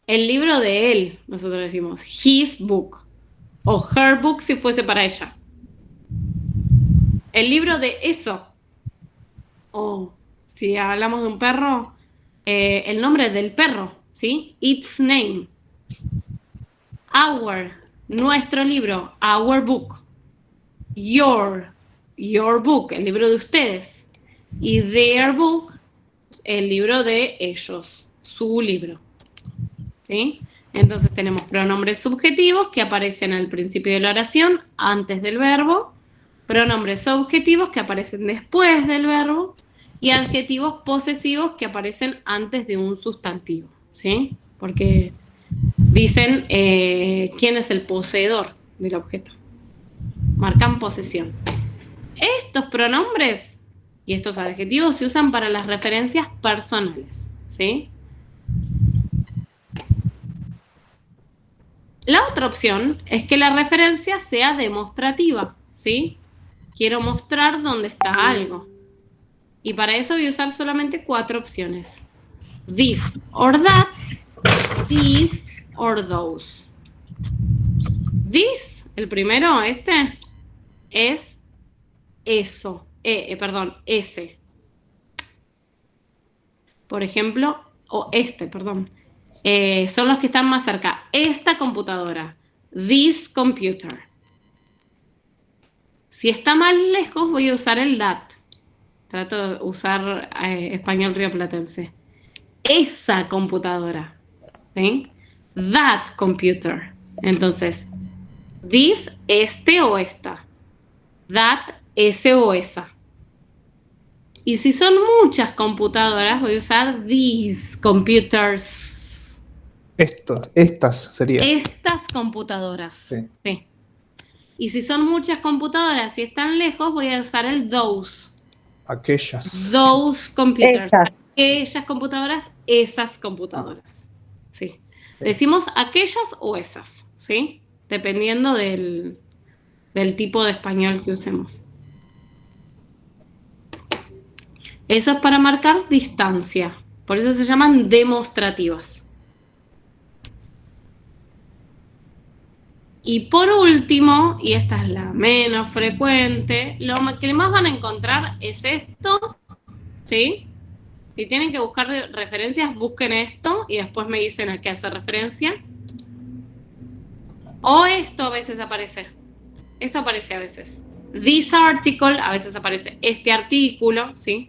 El libro de él, nosotros decimos his book. O her book si fuese para ella. El libro de eso. O si hablamos de un perro, el nombre del perro, ¿sí? Its name. Our, nuestro libro, our book. Your book, el libro de ustedes. Y their book, el libro de ellos, su libro. ¿Sí? Entonces tenemos pronombres subjetivos que aparecen al principio de la oración, antes del verbo, pronombres objetivos que aparecen después del verbo y adjetivos posesivos que aparecen antes de un sustantivo, ¿sí? Porque dicen quién es el poseedor del objeto. Marcan posesión. Estos pronombres y estos adjetivos se usan para las referencias personales, ¿sí? La otra opción es que la referencia sea demostrativa, ¿sí? Quiero mostrar dónde está algo. Y para eso voy a usar solamente 4 opciones. This or that, these or those. This, el primero, este, es eso, ese. Por ejemplo, son los que están más cerca. Esta computadora. This computer. Si está más lejos, voy a usar el that. Trato de usar español rioplatense. Esa computadora. ¿Sí? That computer. Entonces, this, este o esta. That, ese o esa. Y si son muchas computadoras, voy a usar these computers. Estas serían. Estas computadoras. Sí. Sí. Y si son muchas computadoras y están lejos, voy a usar el those. Aquellas. Those computers. Esas. Aquellas computadoras, esas computadoras. Sí. Decimos aquellas o esas, ¿sí? Dependiendo del tipo de español que usemos. Eso es para marcar distancia. Por eso se llaman demostrativas. Y por último, y esta es la menos frecuente, lo que más van a encontrar es esto, ¿sí? Si tienen que buscar referencias, busquen esto y después me dicen a qué hace referencia. O esto a veces aparece. Esto aparece a veces. This article, a veces aparece este artículo, ¿sí?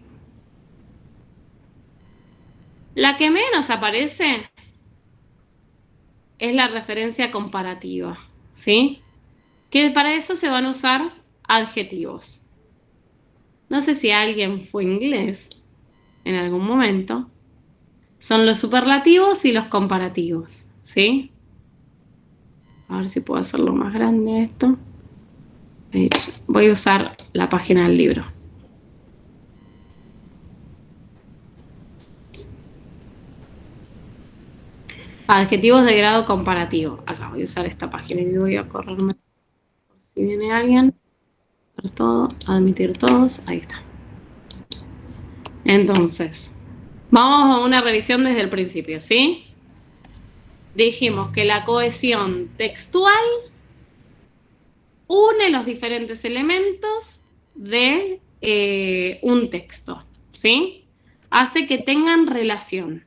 La que menos aparece es la referencia comparativa, ¿sí? Que para eso se van a usar adjetivos. No sé si alguien fue inglés en algún momento. Son los superlativos y los comparativos, ¿sí? A ver si puedo hacerlo más grande esto. Voy a usar la página del libro. Adjetivos de grado comparativo. Acá voy a usar esta página y voy a correrme por si viene alguien. Ver todo, admitir todos. Ahí está. Entonces, vamos a una revisión desde el principio, ¿sí? Dijimos que la cohesión textual une los diferentes elementos de un texto, ¿sí? Hace que tengan relación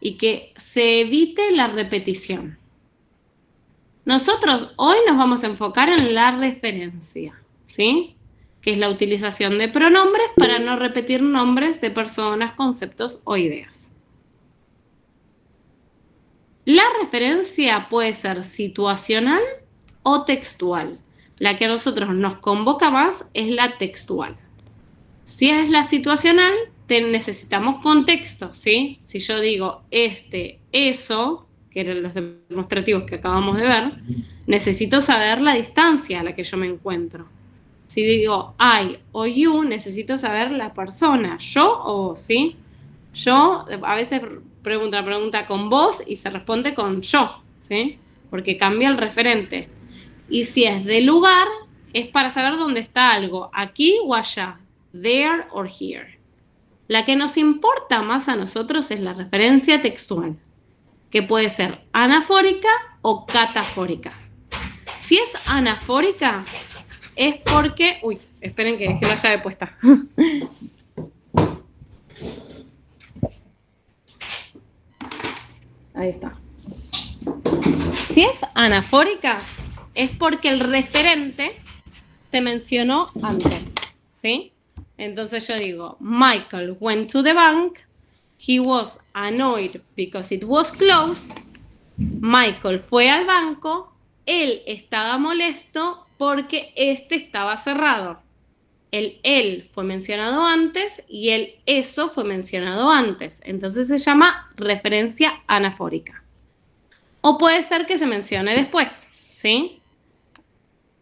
y que se evite la repetición. Nosotros hoy nos vamos a enfocar en la referencia, ¿sí? Que es la utilización de pronombres para no repetir nombres de personas, conceptos o ideas. La referencia puede ser situacional o textual. La que a nosotros nos convoca más es la textual. Si es la situacional, necesitamos contexto, ¿sí? Si yo digo eso, que eran los demostrativos que acabamos de ver, necesito saber la distancia a la que yo me encuentro. Si digo I o you, necesito saber la persona, yo o vos, ¿sí? Yo a veces pregunto la pregunta con vos y se responde con yo, ¿sí? Porque cambia el referente. Y si es de lugar, es para saber dónde está algo, aquí o allá, there or here. La que nos importa más a nosotros es la referencia textual, que puede ser anafórica o catafórica. Si es anafórica, es porque... Uy, esperen que dejé la llave puesta. Ahí está. Si es anafórica, es porque el referente te mencionó antes, ¿sí? Entonces yo digo, Michael went to the bank. He was annoyed because it was closed. Michael fue al banco. Él estaba molesto porque estaba cerrado. El él fue mencionado antes y el eso fue mencionado antes. Entonces se llama referencia anafórica. O puede ser que se mencione después, ¿sí?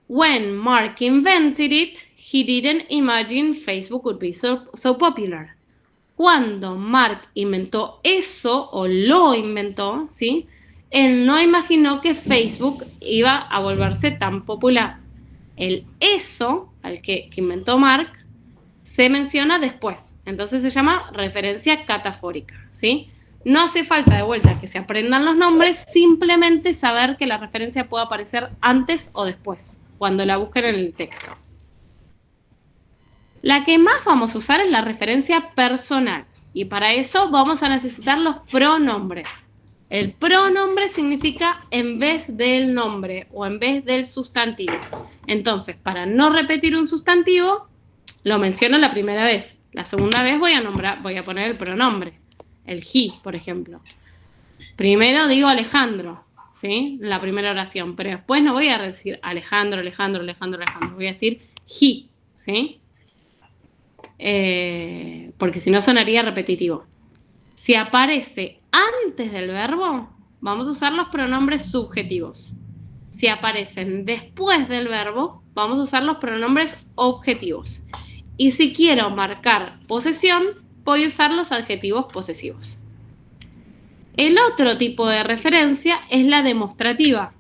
When Mark invented it, he didn't imagine Facebook would be so popular. Cuando Mark inventó eso o lo inventó, ¿sí? Él no imaginó que Facebook iba a volverse tan popular. El eso, al que inventó Mark, se menciona después. Entonces se llama referencia catafórica, ¿sí? No hace falta de vuelta que se aprendan los nombres, simplemente saber que la referencia puede aparecer antes o después, cuando la busquen en el texto. La que más vamos a usar es la referencia personal. Y para eso vamos a necesitar los pronombres. El pronombre significa en vez del nombre o en vez del sustantivo. Entonces, para no repetir un sustantivo, lo menciono la primera vez. La segunda vez voy a poner el pronombre. El he, por ejemplo. Primero digo Alejandro, ¿sí? En la primera oración. Pero después no voy a decir Alejandro. Voy a decir he, ¿sí? Porque si no sonaría repetitivo. Si aparece antes del verbo, vamos a usar los pronombres subjetivos. Si aparecen después del verbo, vamos a usar los pronombres objetivos. Y si quiero marcar posesión, voy a usar los adjetivos posesivos. El otro tipo de referencia es la demostrativa,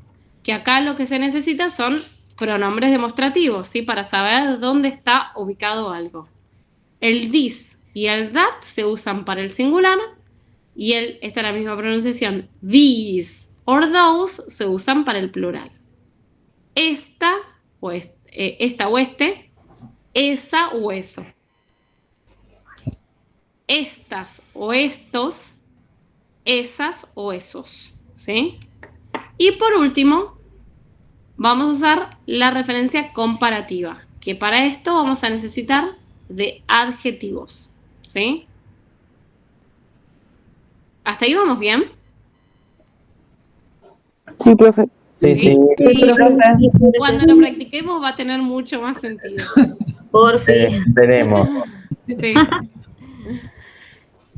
que acá lo que se necesita son pronombres demostrativos, ¿sí? Para saber dónde está ubicado algo. El this y el that se usan para el singular y esta es la misma pronunciación. These or those se usan para el plural. Esta o este, esa o eso. Estas o estos, esas o esos, ¿sí? Y por último, vamos a usar la referencia comparativa, que para esto vamos a necesitar de adjetivos, ¿sí? ¿Hasta ahí vamos bien? Sí, profe. Sí. Cuando lo practiquemos va a tener mucho más sentido. Por fin. Tenemos. Sí.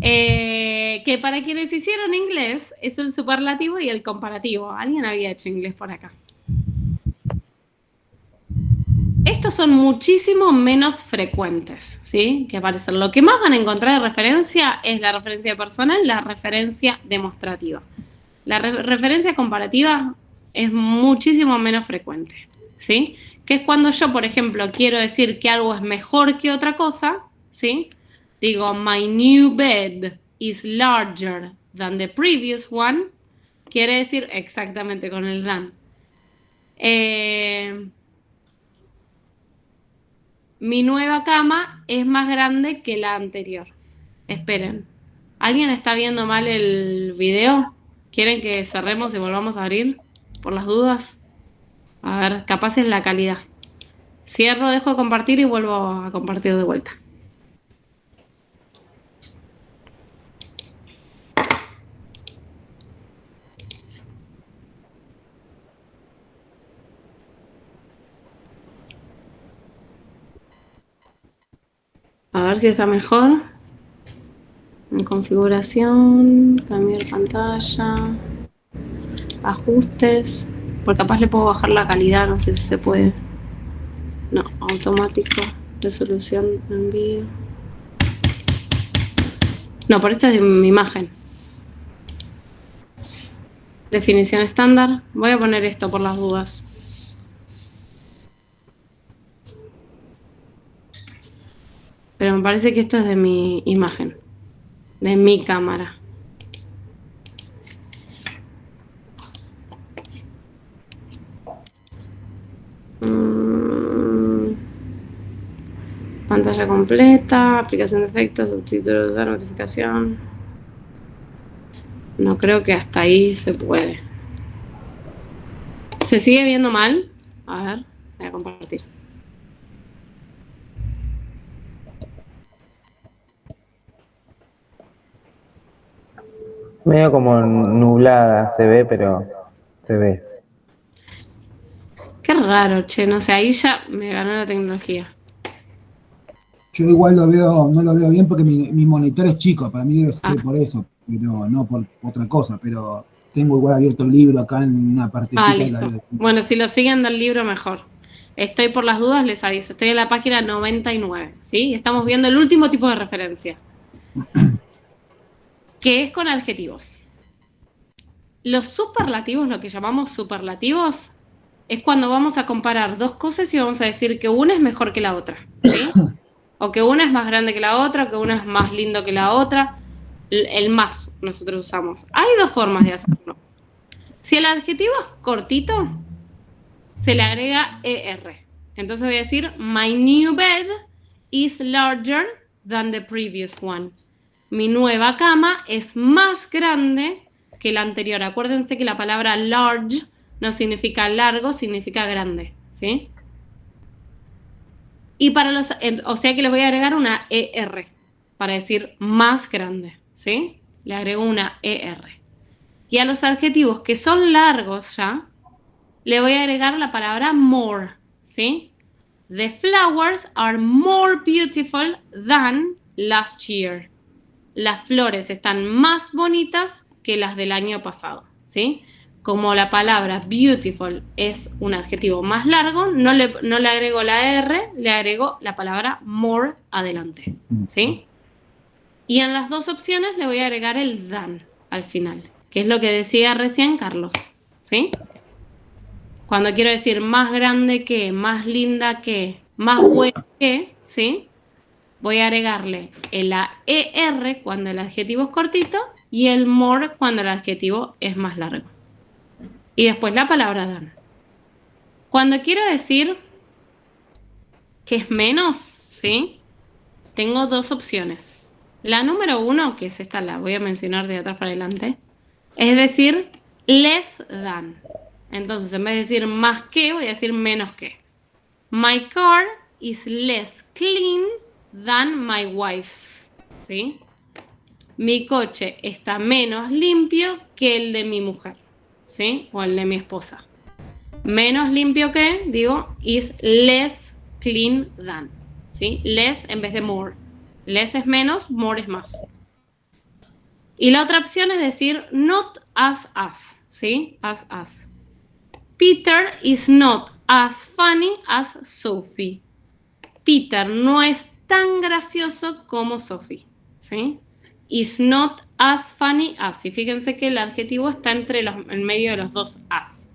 Que para quienes hicieron inglés es el superlativo y el comparativo. ¿Alguien había hecho inglés por acá? Estos son muchísimo menos frecuentes, ¿sí? Que aparecen. Lo que más van a encontrar de referencia es la referencia personal, la referencia demostrativa. La referencia comparativa es muchísimo menos frecuente, ¿sí? Que es cuando yo, por ejemplo, quiero decir que algo es mejor que otra cosa, ¿sí? Digo, my new bed is larger than the previous one. Quiere decir exactamente con el than. Mi nueva cama es más grande que la anterior. Esperen. ¿Alguien está viendo mal el video? ¿Quieren que cerremos y volvamos a abrir? Por las dudas. A ver, capaz es la calidad. Cierro, dejo de compartir y vuelvo a compartir de vuelta. A ver si está mejor. En configuración, cambiar pantalla, ajustes. Porque capaz le puedo bajar la calidad, no sé si se puede. No, automático, resolución, envío. No, por esta es mi imagen. Definición estándar. Voy a poner esto por las dudas. Pero me parece que esto es de mi imagen. De mi cámara. Pantalla completa, aplicación de efectos, subtítulos, notificación. No creo que hasta ahí se puede. ¿Se sigue viendo mal? A ver, voy a compartir. Medio como nublada se ve, pero se ve. Qué raro, che, no sé, ahí ya me ganó la tecnología. Yo igual lo veo, no lo veo bien porque mi monitor es chico, para mí debe ser por eso, pero no por otra cosa, pero tengo igual abierto el libro acá en una partecita. Listo. Bueno, si lo siguen del libro, mejor. Estoy por las dudas, les aviso. Estoy en la página 99, ¿sí? Estamos viendo el último tipo de referencia, que es con adjetivos. Los superlativos, lo que llamamos superlativos, es cuando vamos a comparar dos cosas y vamos a decir que una es mejor que la otra, ¿sí? O que una es más grande que la otra, o que una es más lindo que la otra. El más nosotros usamos. Hay dos formas de hacerlo. Si el adjetivo es cortito, se le agrega ER. Entonces voy a decir, my new bed is larger than the previous one. Mi nueva cama es más grande que la anterior. Acuérdense que la palabra large no significa largo, significa grande, ¿sí? Y para los, o sea que le voy a agregar una ER para decir más grande, ¿sí? Le agrego una ER. Y a los adjetivos que son largos ya, le voy a agregar la palabra more, ¿sí? The flowers are more beautiful than last year. Las flores están más bonitas que las del año pasado, ¿sí? Como la palabra beautiful es un adjetivo más largo, no le agrego la R, le agrego la palabra more adelante, ¿sí? Y en las dos opciones le voy a agregar el than al final, que es lo que decía recién Carlos, ¿sí? Cuando quiero decir más grande que, más linda que, más buena que, ¿sí? Voy a agregarle la ER cuando el adjetivo es cortito y el more cuando el adjetivo es más largo. Y después la palabra than. Cuando quiero decir que es menos, ¿sí? Tengo dos opciones. La número 1, que es esta, la voy a mencionar de atrás para adelante, es decir, less than. Entonces, en vez de decir más que, voy a decir menos que. My car is less clean than my wife's, ¿sí? Mi coche está menos limpio que el de mi mujer, ¿sí? O el de mi esposa. Menos limpio que, digo, is less clean than, ¿sí? Less en vez de more. Less es menos, more es más. Y la otra opción es decir not as us, ¿sí? As us. Peter is not as funny as Sophie. Peter no es tan gracioso como Sophie, ¿sí? Is not as funny as. Y fíjense que el adjetivo está en medio de los dos as.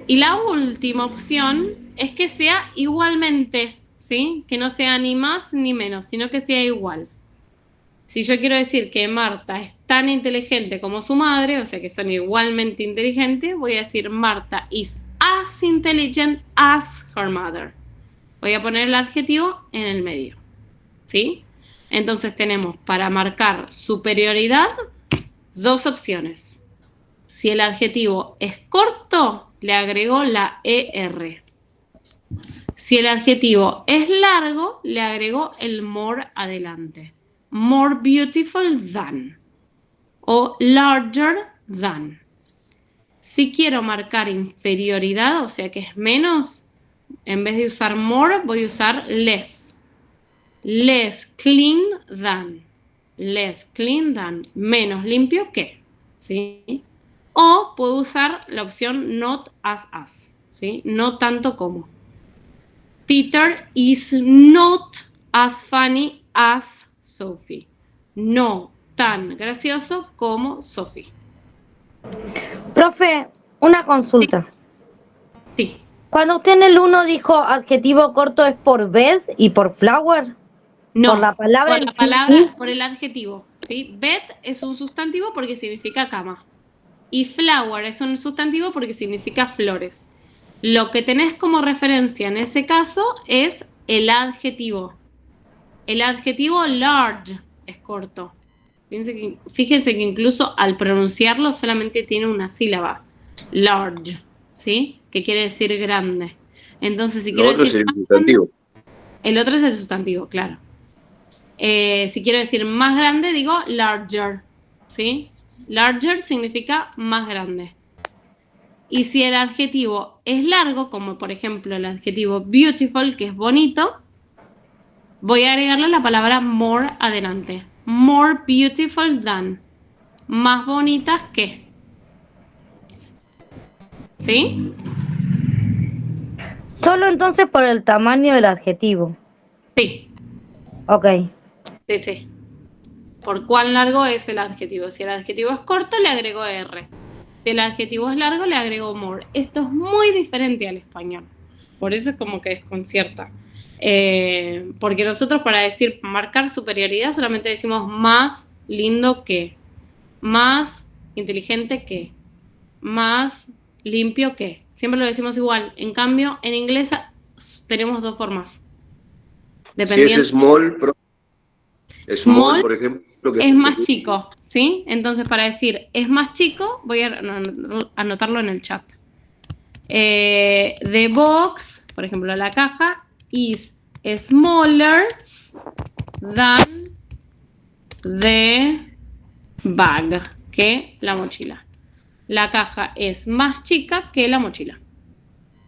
Y la última opción es que sea igualmente, ¿sí? Que no sea ni más ni menos, sino que sea igual. Si yo quiero decir que Marta es tan inteligente como su madre, o sea que son igualmente inteligentes, voy a decir Marta is as intelligent as her mother. Voy a poner el adjetivo en el medio, ¿sí? Entonces tenemos para marcar superioridad dos opciones. Si el adjetivo es corto, le agrego la ER. Si el adjetivo es largo, le agrego el more adelante. More beautiful than. O larger than. Si quiero marcar inferioridad, o sea que es menos, en vez de usar more, voy a usar less. Less clean than. Less clean than. Menos limpio que. ¿Sí? O puedo usar la opción not as. ¿Sí? No tanto como. Peter is not as funny as Sophie. No tan gracioso como Sophie. Profe, una consulta. Sí. Cuando usted en el 1 dijo adjetivo corto, ¿es por bed y por flower? No, por la palabra por en la sí. palabra, por el adjetivo. ¿Sí? Bed es un sustantivo porque significa cama. Y flower es un sustantivo porque significa flores. Lo que tenés como referencia en ese caso es el adjetivo. El adjetivo large es corto. Fíjense que incluso al pronunciarlo solamente tiene una sílaba. Large, ¿sí? Que quiere decir grande. Entonces, si quiero decir... es el sustantivo. El otro es el sustantivo, claro. Si quiero decir más grande, digo larger, ¿sí? Larger significa más grande. Y si el adjetivo es largo, como por ejemplo el adjetivo beautiful, que es bonito, voy a agregarle la palabra more adelante. More beautiful than. Más bonitas que. ¿Sí? Solo entonces por el tamaño del adjetivo. Sí. Ok. Sí, sí. Por cuán largo es el adjetivo. Si el adjetivo es corto, le agrego R. Si el adjetivo es largo, le agrego more. Esto es muy diferente al español. Por eso es como que desconcierta. Porque nosotros para decir marcar superioridad solamente decimos más lindo que, más inteligente que, más limpio que. Siempre lo decimos igual. En cambio, en inglés tenemos dos formas. Dependiendo. Si es small, small por ejemplo, que es más chico, ¿sí? Entonces, para decir es más chico, voy a anotarlo en el chat. The box, por ejemplo, la caja, is smaller than the bag, que la mochila. La caja es más chica que la mochila.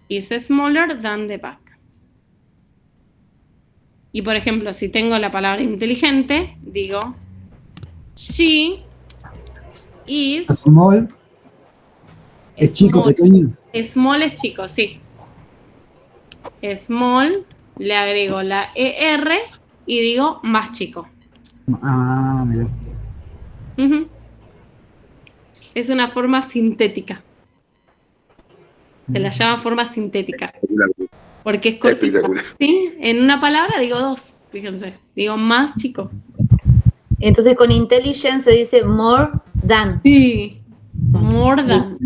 Is smaller than the bag. Y por ejemplo, si tengo la palabra inteligente, digo she is small. ¿Es chico, small. pequeño? Small es chico, sí. Small, le agrego la ER y digo más chico. Ah, mira. Es una forma sintética. Se la llama forma sintética. Porque es cortita. ¿Sí? En una palabra digo dos, fíjense. Digo más chico. Entonces con intelligence se dice more than. Sí, more than.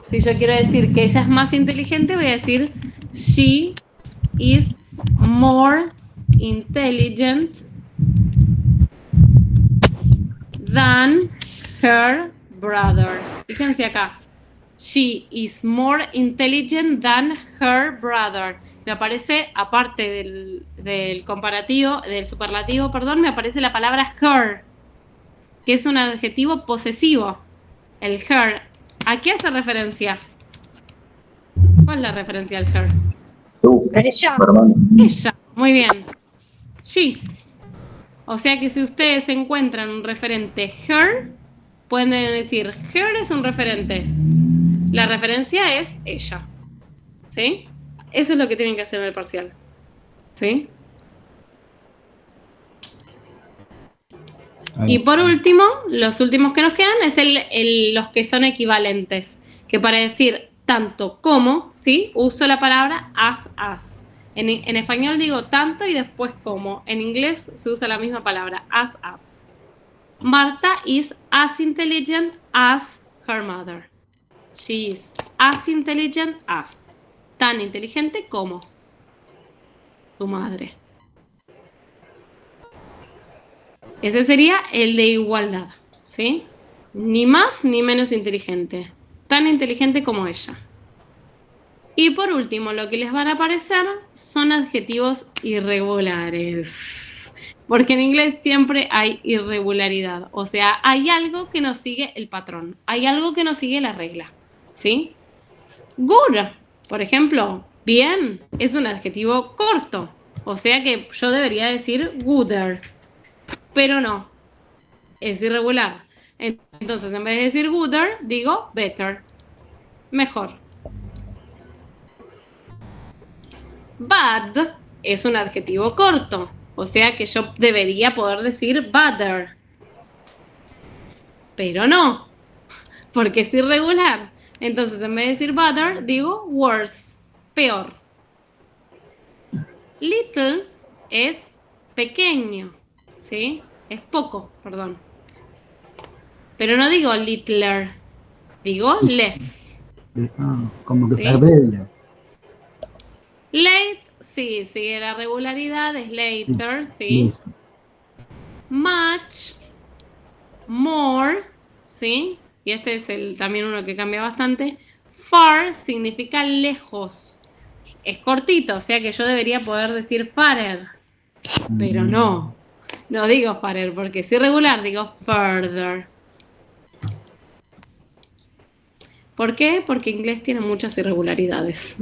Si yo quiero decir que ella es más inteligente, voy a decir she is more intelligent than her brother. Fíjense acá. She is more intelligent than her brother. Me aparece, aparte del comparativo, del superlativo, perdón, me aparece la palabra her, que es un adjetivo posesivo. El her. ¿A qué hace referencia? ¿Cuál es la referencia al her? Ella. Ella. Muy bien. She. O sea que si ustedes encuentran un referente her, pueden decir her es un referente. La referencia es ella. ¿Sí? Eso es lo que tienen que hacer en el parcial. ¿Sí? Y por último, los últimos que nos quedan es los que son equivalentes. Que para decir tanto como, ¿sí? Uso la palabra as. En español digo tanto y después como. En inglés se usa la misma palabra, as. Marta is as intelligent as her mother. She is as intelligent as. Tan inteligente como su madre. Ese sería el de igualdad, ¿sí? Ni más ni menos inteligente. Tan inteligente como ella. Y por último, lo que les van a aparecer son adjetivos irregulares. Porque en inglés siempre hay irregularidad. O sea, hay algo que no sigue el patrón. Hay algo que no sigue la regla. ¿Sí? Good, por ejemplo, bien, es un adjetivo corto. O sea que yo debería decir gooder. Pero no. Es irregular. Entonces, en vez de decir gooder, digo better. Mejor. Bad es un adjetivo corto. O sea que yo debería poder decir badder. Pero no. Porque es irregular. Entonces, en vez de decir badder, digo worse. Peor. Little es pequeño. ¿Sí? Es poco, perdón. Pero no digo littler. Digo less. Como que ¿Sí? se abrevia. Late, sí, sigue la regularidad, es later, ¿sí? Eso. Much, more, ¿sí? Y este es también uno que cambia bastante. Far significa lejos. Es cortito, o sea que yo debería poder decir farther. Pero no. No digo farther porque es irregular, digo further. ¿Por qué? Porque inglés tiene muchas irregularidades.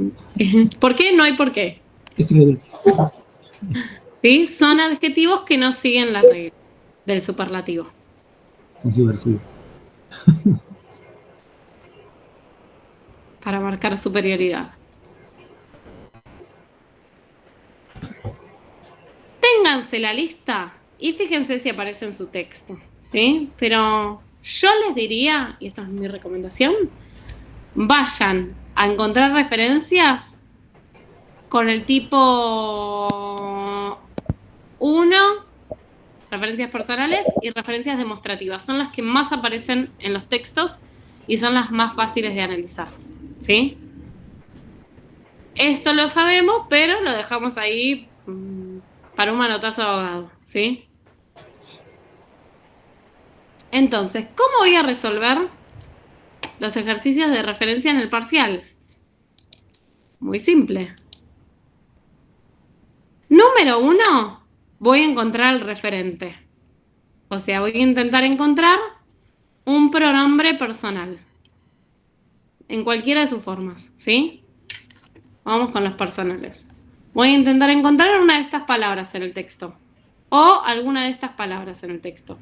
¿Por qué? No hay por qué. Es irregular. ¿Sí? Son adjetivos que no siguen la regla del superlativo. Son subversivos. Para marcar superioridad. Ténganse la lista y fíjense si aparece en su texto. ¿Sí? Pero yo les diría, y esta es mi recomendación, vayan a encontrar referencias con el tipo 1, referencias personales y referencias demostrativas. Son las que más aparecen en los textos y son las más fáciles de analizar. ¿Sí? Esto lo sabemos, pero lo dejamos ahí para un manotazo de abogado. ¿Sí? Entonces, ¿cómo voy a resolver los ejercicios de referencia en el parcial? Muy simple. Número 1, voy a encontrar el referente. O sea, voy a intentar encontrar un pronombre personal. En cualquiera de sus formas, ¿sí? Vamos con los personales. Voy a intentar encontrar una de estas palabras en el texto. O alguna de estas palabras en el texto.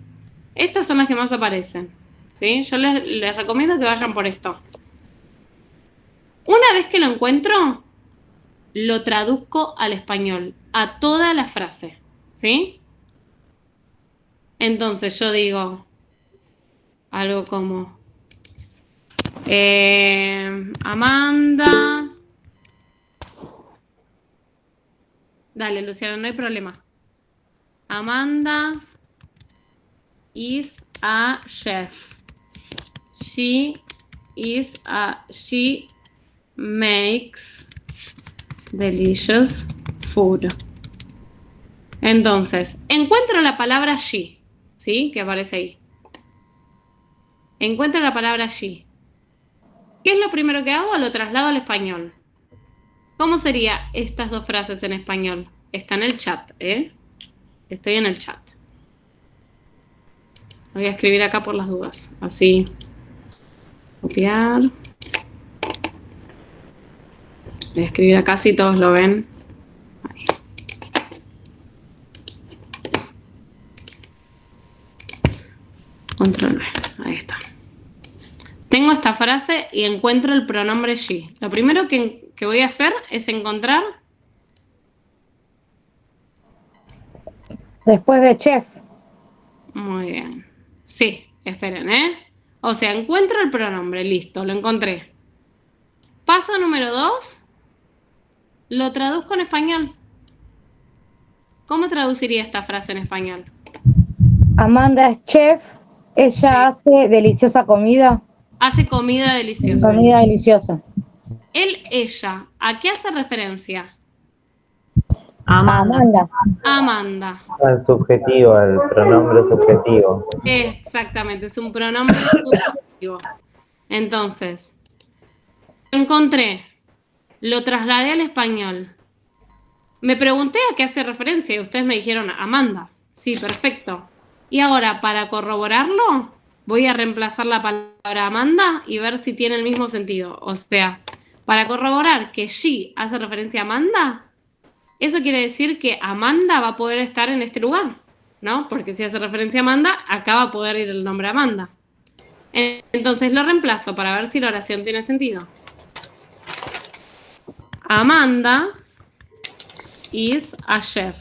Estas son las que más aparecen. ¿Sí? Yo les recomiendo que vayan por esto. Una vez que lo encuentro, lo traduzco al español, a toda la frase. ¿Sí? Entonces yo digo algo como Amanda. Dale, Luciana, no hay problema. Amanda is a chef. She makes delicious food. Entonces, encuentro la palabra she, ¿sí? Que aparece ahí. Encuentro la palabra she. ¿Qué es lo primero que hago? Lo traslado al español. ¿Cómo serían estas dos frases en español? Está en el chat, ¿eh? Estoy en el chat. Voy a escribir acá por las dudas. Así. Copiar. Voy a escribir acá si todos lo ven. Ahí. Control V. Ahí está. Tengo esta frase y encuentro el pronombre she. Lo primero que voy a hacer es encontrar. Después de chef. Muy bien. Sí, esperen, ¿eh? O sea, encuentro el pronombre, listo, lo encontré. Paso número 2, lo traduzco en español. ¿Cómo traduciría esta frase en español? Amanda es chef, ella hace deliciosa comida. Hace comida deliciosa. Comida deliciosa. Él, ella, ¿a qué hace referencia? Amanda. Amanda. Al subjetivo, al pronombre subjetivo. Exactamente, es un pronombre subjetivo. Entonces, encontré, lo trasladé al español. Me pregunté a qué hace referencia y ustedes me dijeron Amanda. Sí, perfecto. Y ahora, para corroborarlo, voy a reemplazar la palabra Amanda y ver si tiene el mismo sentido. O sea, para corroborar que she hace referencia a Amanda, eso quiere decir que Amanda va a poder estar en este lugar, ¿no? Porque si hace referencia a Amanda, acá va a poder ir el nombre Amanda. Entonces lo reemplazo para ver si la oración tiene sentido. Amanda is a chef.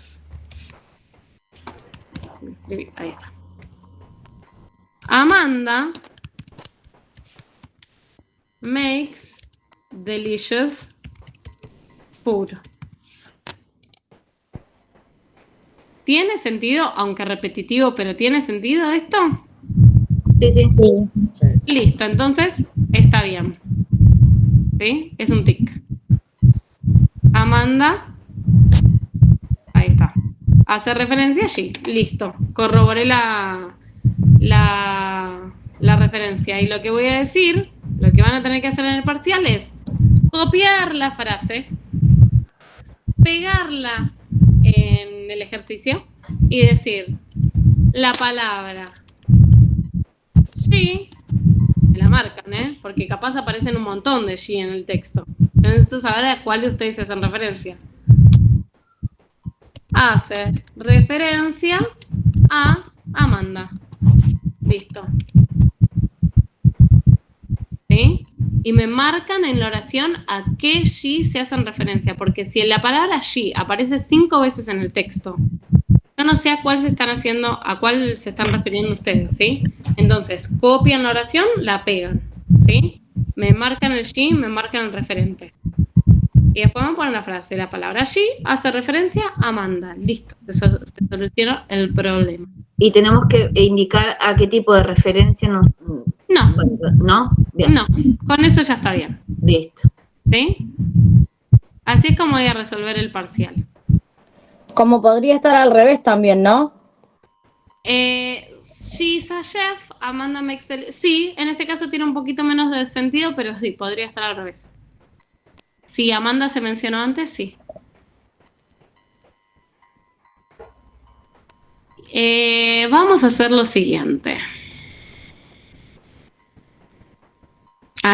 Ahí está. Amanda makes delicious food. ¿Tiene sentido? Aunque repetitivo, pero ¿tiene sentido esto? Sí, sí. Listo, entonces está bien. ¿Sí? Es un tic. Amanda. Ahí está. Hace referencia allí. Listo. Corroboré la referencia. Y lo que voy a decir, lo que van a tener que hacer en el parcial es copiar la frase, pegarla en el ejercicio y decir la palabra she, me la marcan, porque capaz aparecen un montón de she en el texto. Yo necesito saber a cuál de ustedes hacen referencia. Hace referencia a Amanda. Listo. ¿Sí? Y me marcan en la oración a qué she se hacen referencia, porque si la palabra she aparece 5 veces en el texto, yo no sé a cuál se están haciendo, a cuál se están refiriendo ustedes, ¿sí? Entonces, copian la oración, la pegan, ¿sí? Me marcan el she, me marcan el referente. Y después me ponen la frase, la palabra she hace referencia a Amanda. Listo, se solucionó el problema. Y tenemos que indicar a qué tipo de referencia nos... No. ¿No? Bien. No, con eso ya está bien. Listo. ¿Sí? Así es como voy a resolver el parcial. Como podría estar al revés también, ¿no? She's a chef, Amanda makes the... Sí, en este caso tiene un poquito menos de sentido, pero sí, podría estar al revés. Si Amanda se mencionó antes, sí. Vamos a hacer lo siguiente.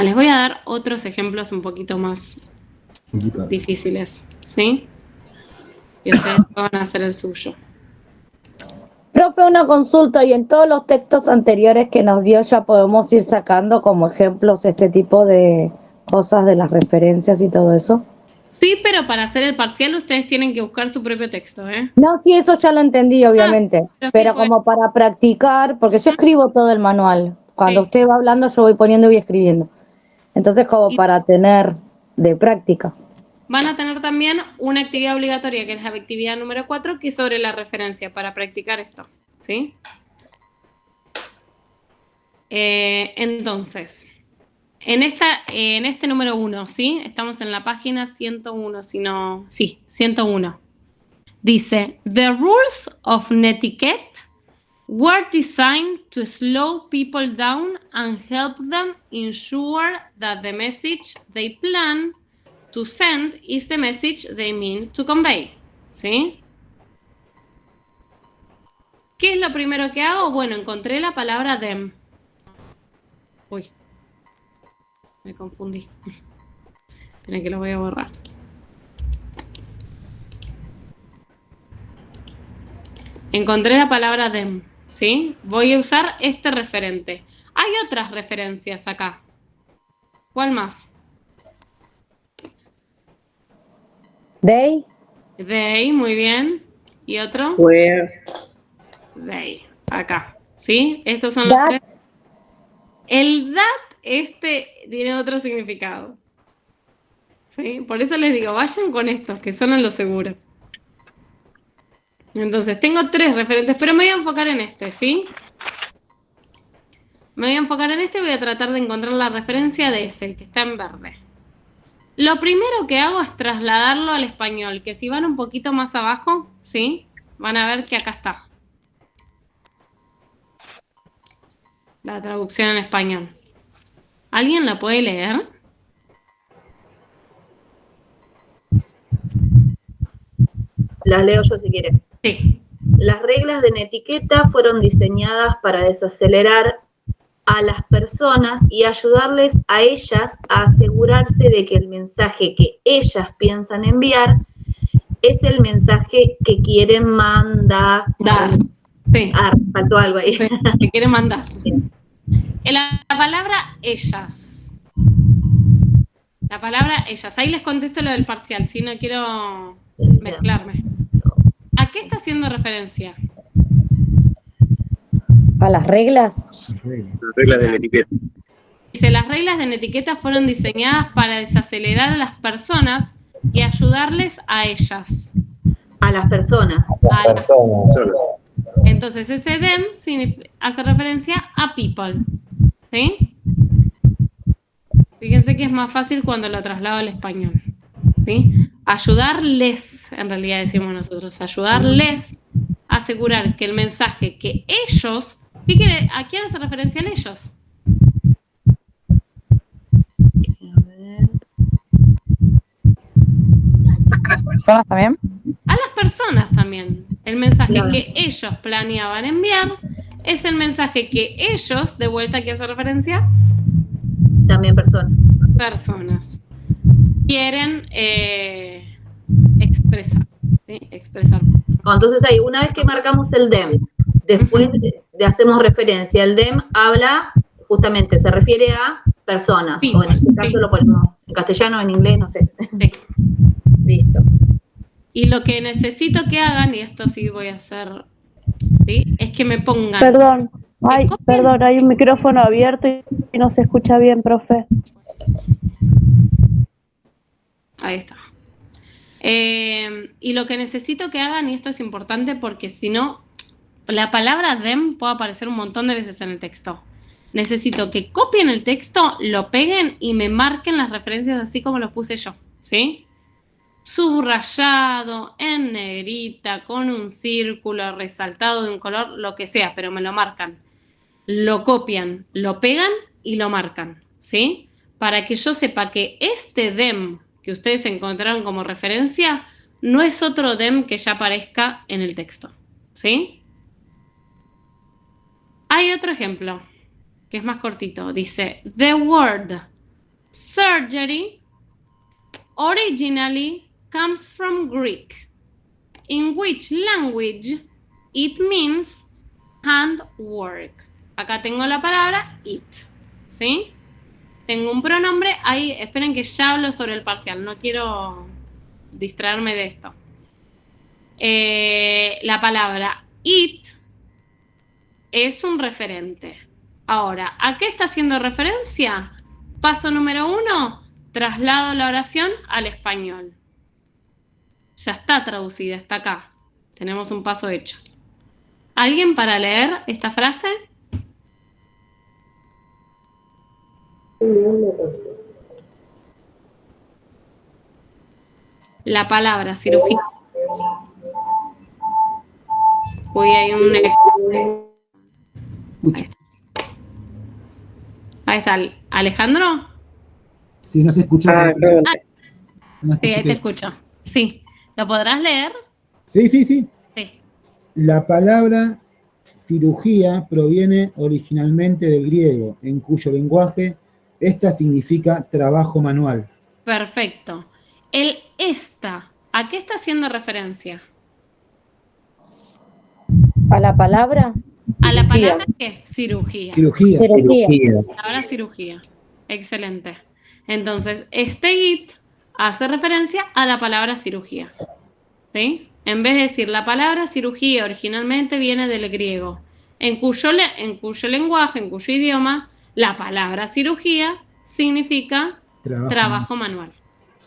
Les voy a dar otros ejemplos un poquito más difíciles, ¿sí? Y ustedes van a hacer el suyo. Profe, una consulta, y en todos los textos anteriores que nos dio ya podemos ir sacando como ejemplos este tipo de cosas de las referencias y todo eso. Sí, pero para hacer el parcial ustedes tienen que buscar su propio texto, No, sí, eso ya lo entendí, obviamente, pero como para practicar, porque yo escribo todo el manual. Cuando usted va hablando yo voy poniendo y voy escribiendo. Entonces como para tener de práctica. Van a tener también una actividad obligatoria, que es la actividad número 4, que es sobre la referencia, para practicar esto, ¿sí? Entonces, en este número 1, ¿sí? Estamos en la página 101, si no... Sí, 101. Dice, the rules of netiquette were designed to slow people down and help them ensure that the message they plan to send is the message they mean to convey, ¿sí? ¿Qué es lo primero que hago? Bueno, encontré la palabra them. Uy, me confundí. Esperen que lo voy a borrar. Encontré la palabra them, ¿sí? Voy a usar este referente. Hay otras referencias acá. ¿Cuál más? They. They, muy bien. ¿Y otro? Where. They, acá. ¿Sí? Estos son los tres. El that, tiene otro significado. ¿Sí? Por eso les digo, vayan con estos, que son en lo seguro. Entonces, tengo 3 referentes, pero me voy a enfocar en este, ¿sí? Me voy a enfocar en este y voy a tratar de encontrar la referencia de ese, el que está en verde. Lo primero que hago es trasladarlo al español, que si van un poquito más abajo, ¿sí? Van a ver que acá está. La traducción en español. ¿Alguien la puede leer? Las leo yo si quiere. Sí. Las reglas de etiqueta fueron diseñadas para desacelerar a las personas y ayudarles a ellas a asegurarse de que el mensaje que ellas piensan enviar es el mensaje que quieren mandar. Sí. Faltó algo ahí. Sí, que quieren mandar. La palabra ellas. La palabra ellas. Ahí les contesto lo del parcial, si no quiero mezclarme. ¿A qué está haciendo referencia? ¿A las reglas? Las reglas de la etiqueta. Dice, las reglas de etiqueta fueron diseñadas para desacelerar a las personas y ayudarles a ellas. A las personas. A las personas. Entonces, ese them hace referencia a people. ¿Sí? Fíjense que es más fácil cuando lo traslado al español. ¿Sí? Ayudarles, en realidad decimos nosotros, ayudarles a asegurar que el mensaje que ellos, ¿a quién hace referencia en ellos? ¿A las personas también? A las personas también. El mensaje que ellos planeaban enviar es el mensaje que ellos, de vuelta, ¿qué hace referencia? También personas. Personas. Quieren expresar. ¿Sí? Expresar. Entonces ahí, una vez que marcamos el dem, después de hacemos referencia, el dem habla, justamente, se refiere a personas. Sí, o en este caso lo ponemos en castellano, en inglés, no sé. Sí. Listo. Y lo que necesito que hagan, y esto sí voy a hacer, ¿sí? Es que me pongan... Perdón, hay un micrófono abierto y no se escucha bien, profe. Ahí está. Y lo que necesito que hagan, y esto es importante porque si no, la palabra them puede aparecer un montón de veces en el texto. Necesito que copien el texto, lo peguen y me marquen las referencias así como lo puse yo, ¿sí? Subrayado, en negrita, con un círculo resaltado de un color, lo que sea, pero me lo marcan. Lo copian, lo pegan y lo marcan, ¿sí? Para que yo sepa que este dem que ustedes encontraron como referencia no es otro dem que ya aparezca en el texto, ¿sí? Hay otro ejemplo que es más cortito. Dice, the word surgery originally comes from Greek, in which language it means handwork. Acá tengo la palabra it, ¿sí? Tengo un pronombre, ahí esperen que ya hablo sobre el parcial, no quiero distraerme de esto. La palabra it es un referente. Ahora, ¿a qué está haciendo referencia? Paso número 1, traslado la oración al español. Ya está traducida, está acá. Tenemos un paso hecho. ¿Alguien para leer esta frase? La palabra cirugía. Uy, hay un... Ahí está. ¿Alejandro? Sí, no se escucha. Sí, ahí te escucho. Sí. ¿Lo podrás leer? Sí. Sí. La palabra cirugía proviene originalmente del griego, en cuyo lenguaje esta significa trabajo manual. Perfecto. El esta, ¿a qué está haciendo referencia? ¿A la palabra? ¿A la palabra qué? Cirugía. Cirugía. La palabra cirugía. Excelente. Entonces, este it hace referencia a la palabra cirugía. ¿Sí? En vez de decir la palabra cirugía originalmente viene del griego, en cuyo lenguaje, en cuyo idioma, la palabra cirugía significa trabajo manual.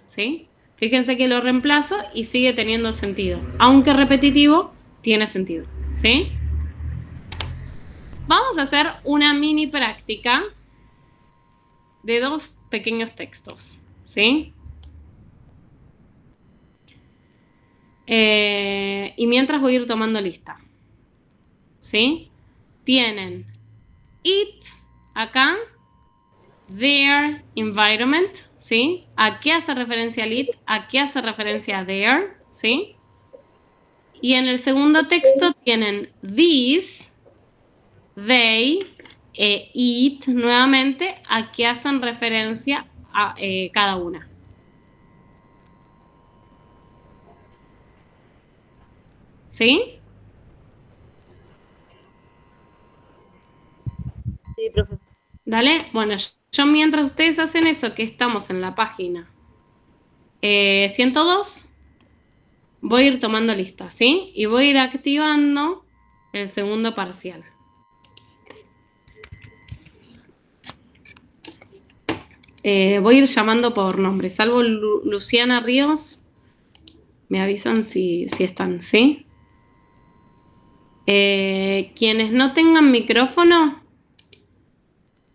¿Sí? Fíjense que lo reemplazo y sigue teniendo sentido. Aunque repetitivo, tiene sentido. ¿Sí? Vamos a hacer una mini práctica de 2 pequeños textos. ¿Sí? Y mientras voy a ir tomando lista. ¿Sí? Tienen it acá, their environment, ¿sí? ¿A qué hace referencia el it? ¿A qué hace referencia their? ¿Sí? Y en el segundo texto tienen these, they, it, nuevamente, ¿a qué hacen referencia a cada una? ¿Sí? Sí, profe. Dale, bueno, yo mientras ustedes hacen eso, que estamos en la página 102, voy a ir tomando lista, ¿sí? Y voy a ir activando el segundo parcial. Voy a ir llamando por nombre, salvo Luciana Ríos, me avisan si están, ¿sí? Quienes no tengan micrófono,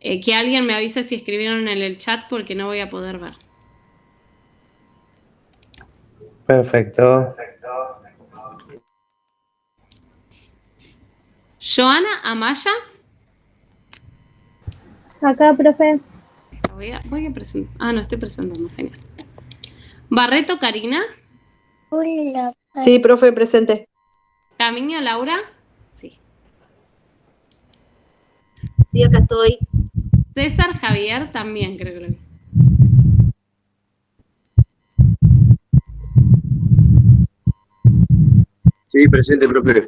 que alguien me avise si escribieron en el chat porque no voy a poder ver. Perfecto. Joana Amaya. Acá, profe. Voy a presentar. Ah, no, estoy presentando, genial. Barreto Karina. Sí, profe, presente. Camiño Laura. Sí. Sí, acá estoy. César Javier también, creo que lo vi. Sí, presente, profe.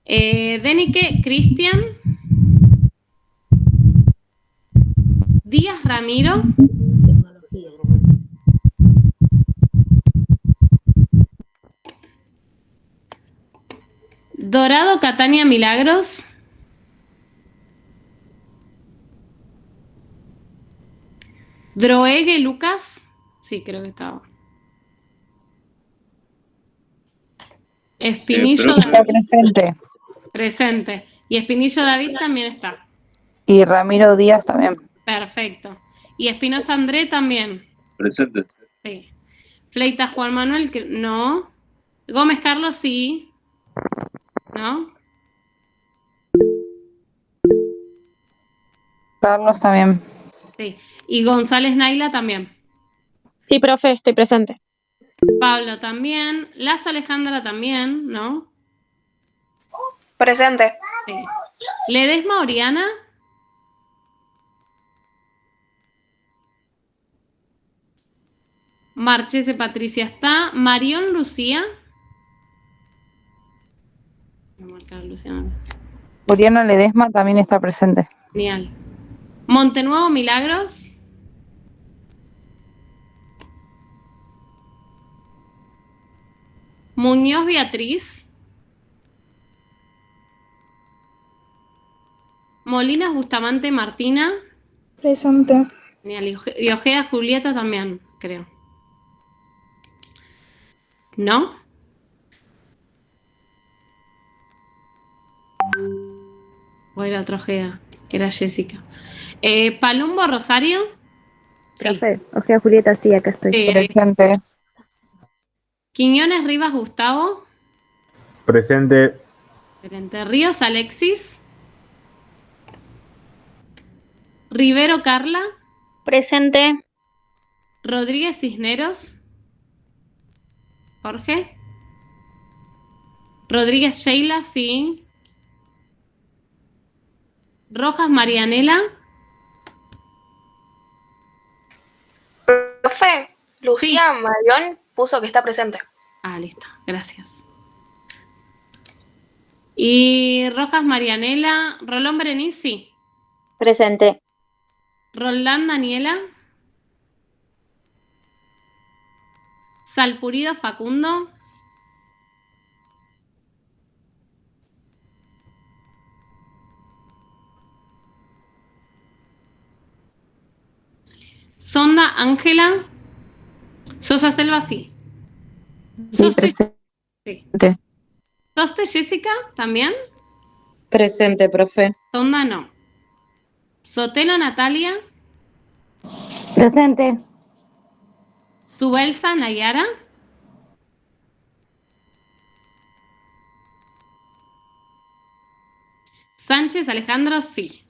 Denike Cristian. Díaz Ramiro. Dorado Catania Milagros. Droegue Lucas. Sí, creo que estaba. Espinillo Está David. presente. Presente. Y Espinillo David también está. Y Ramiro Díaz también. Perfecto. Y Espinosa André también. Presente. Sí. Fleitas Juan Manuel, no. Gómez Carlos, sí. ¿No? Carlos también. Sí. Y González Naila también. Sí, profe, estoy presente. Pablo también. Lazo Alejandra también, ¿no? Presente. Sí. Ledesma Oriana. Marchese Patricia está. Marión Lucía. Voy a marcar a Luciana. Oriana Ledesma también está presente. Genial. Montenuevo Milagros. Muñoz Beatriz. Molinas Bustamante Martina. Presente. Genial. Y Ojeda Julieta también, creo. ¿No? O era otra Ojeda. Era Jessica. Palumbo Rosario. Profe, Ojea Julieta, sí, acá estoy. Sí, Presente. Quiñones Rivas Gustavo. Presente. Excelente. Ríos Alexis. Rivero Carla. Presente. Rodríguez Cisneros. Jorge. Rodríguez Sheila, sí. Rojas Marianela. Profe, Lucía Marión puso que está presente. Ah, listo, gracias. Y Rojas Marianela. Rolón Berenice. Presente. Roldán Daniela. Salpurido Facundo. Sonda Ángela. Sosa Selva, sí. Soste, sí. Soste Jessica, ¿también? Presente, profe. Sonda no. Sotelo Natalia. Presente. Subelsa Nayara. Sánchez Alejandro, sí.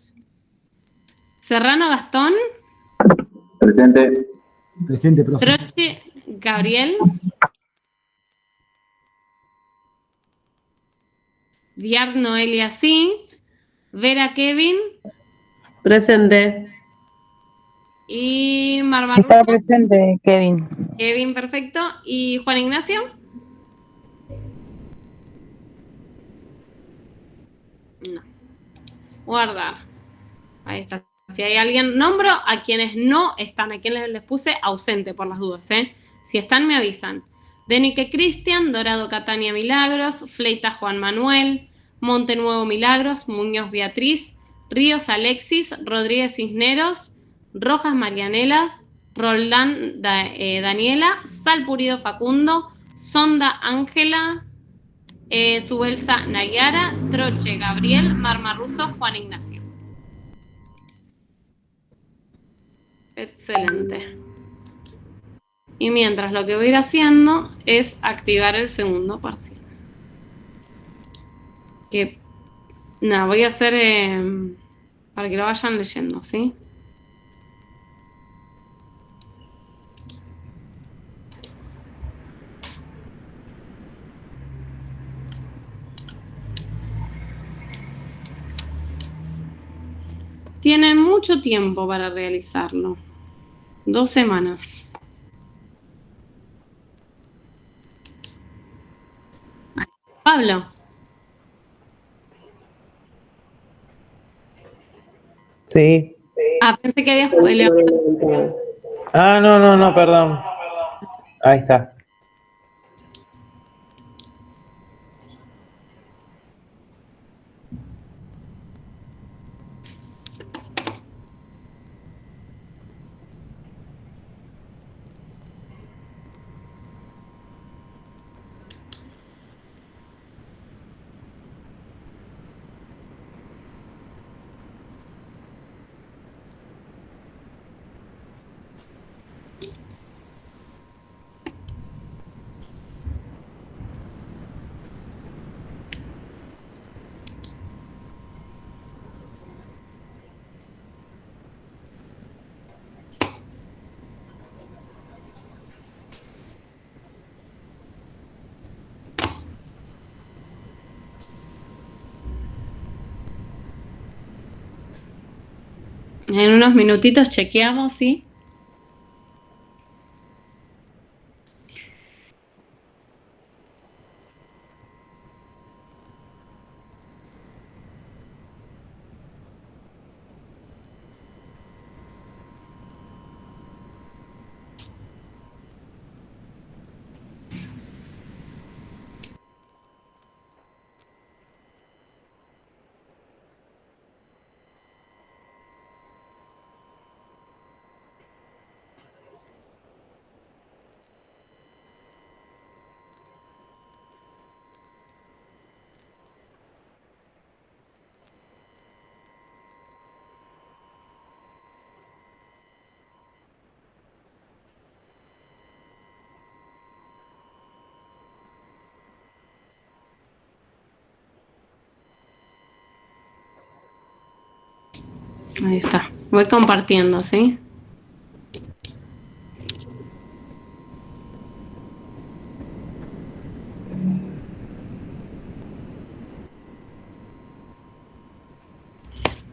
Serrano Gastón. Presente. Presente, profe. Troche Gabriel. Viard Noelia, sí. Vera Kevin. Presente. Y Mar Está Barroso. presente, Kevin. Kevin, perfecto. ¿Y Juan Ignacio? No. Guardar. Ahí está. Si hay alguien, nombro a quienes no están, a quienes les puse ausente por las dudas, ¿eh? Si están, me avisan. Denique Cristian, Dorado Catania Milagros, Fleita Juan Manuel, Monte Nuevo Milagros, Muñoz Beatriz, Ríos Alexis, Rodríguez Cisneros, Rojas Marianela, Roldán Daniela, Salpurido Facundo, Sonda Ángela, Subelsa Nayara, Troche Gabriel, Marmarruso Juan Ignacio. Excelente. Y mientras lo que voy a ir haciendo es activar el segundo parcial. Que, nada, voy a hacer para que lo vayan leyendo, ¿sí? Tienen mucho tiempo para realizarlo. 2 semanas. Pablo. Sí. Ah, pensé que habías levantado. Ah, no, perdón. Ahí está. En unos minutitos chequeamos, ¿sí? Ahí está. Voy compartiendo, ¿sí?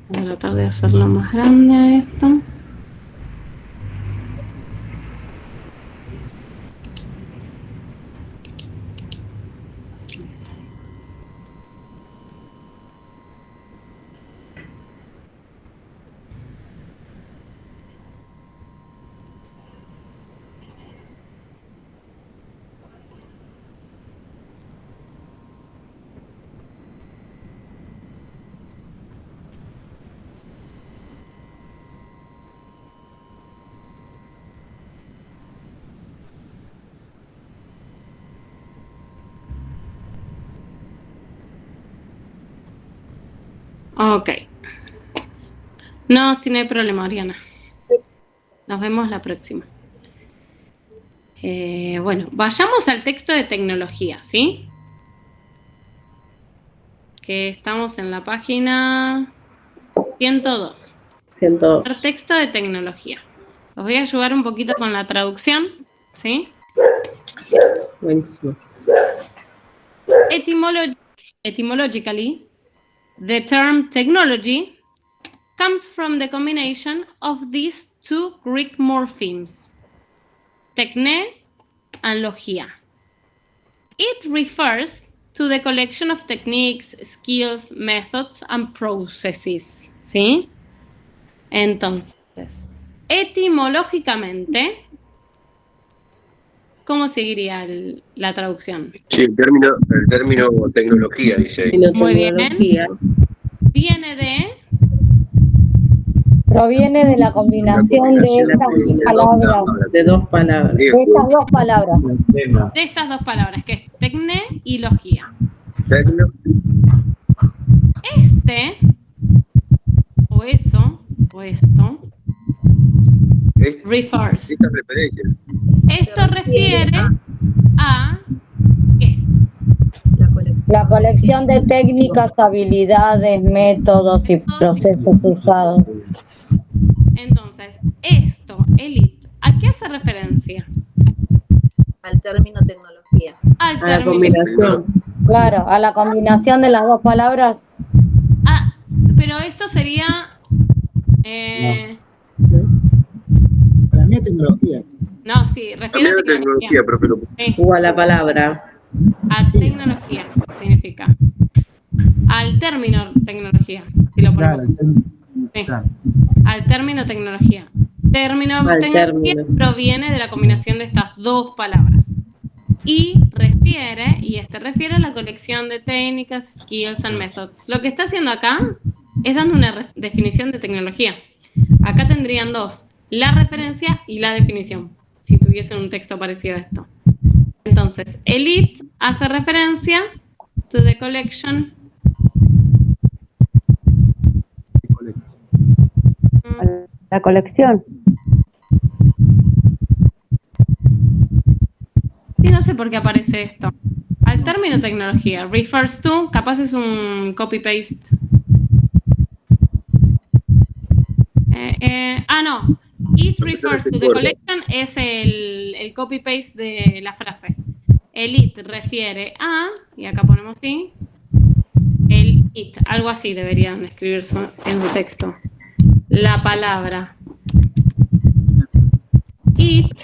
Voy a tratar de hacerlo más grande a esto. Ok. No, si no hay problema, Oriana. Nos vemos la próxima. Bueno, vayamos al texto de tecnología, ¿sí? que estamos en la página 102. 102. El texto de tecnología. Os voy a ayudar un poquito con la traducción, ¿sí? Buenísimo. Etymologically, the term technology comes from the combination of these two Greek morphemes, techne and logia. It refers to the collection of techniques, skills, methods, and processes, ¿sí? Entonces, etimológicamente, ¿cómo seguiría la traducción? Sí, el término tecnología, dice ahí. Muy bien. Viene de... Proviene de la combinación de estas palabras. De dos palabras. De estas dos palabras. De estas dos palabras, que es tecne y logia. Tecno. Este, o eso, o esto, refers. Esta referencia. Esto refiere a ¿qué? La colección de técnicas, habilidades, métodos y procesos usados. Entonces, esto, elite, ¿a qué hace referencia? Al término tecnología. Al A la término. combinación. Claro, a la combinación de las dos palabras. Ah, pero esto sería... Para mí es tecnología. No, sí, refiere a tecnología. Profe, Sí, O a la palabra. a tecnología significa. Al término tecnología. Si lo ponemos. Sí. Al término tecnología. Término Al tecnología término. proviene de la combinación de estas dos palabras. Y refiere a la colección de técnicas, skills and methods. Lo que está haciendo acá es dando una definición de tecnología. Acá tendrían dos, la referencia y la definición, si tuviesen un texto parecido a esto. Entonces, elite hace referencia to the collection. La colección. Sí, no sé por qué aparece esto. Al término tecnología, refers to, capaz es un copy-paste. No. It refers to the collection es el copy-paste de la frase. El it refiere a, y acá ponemos sí, el it, algo así deberían escribir en su texto. La palabra it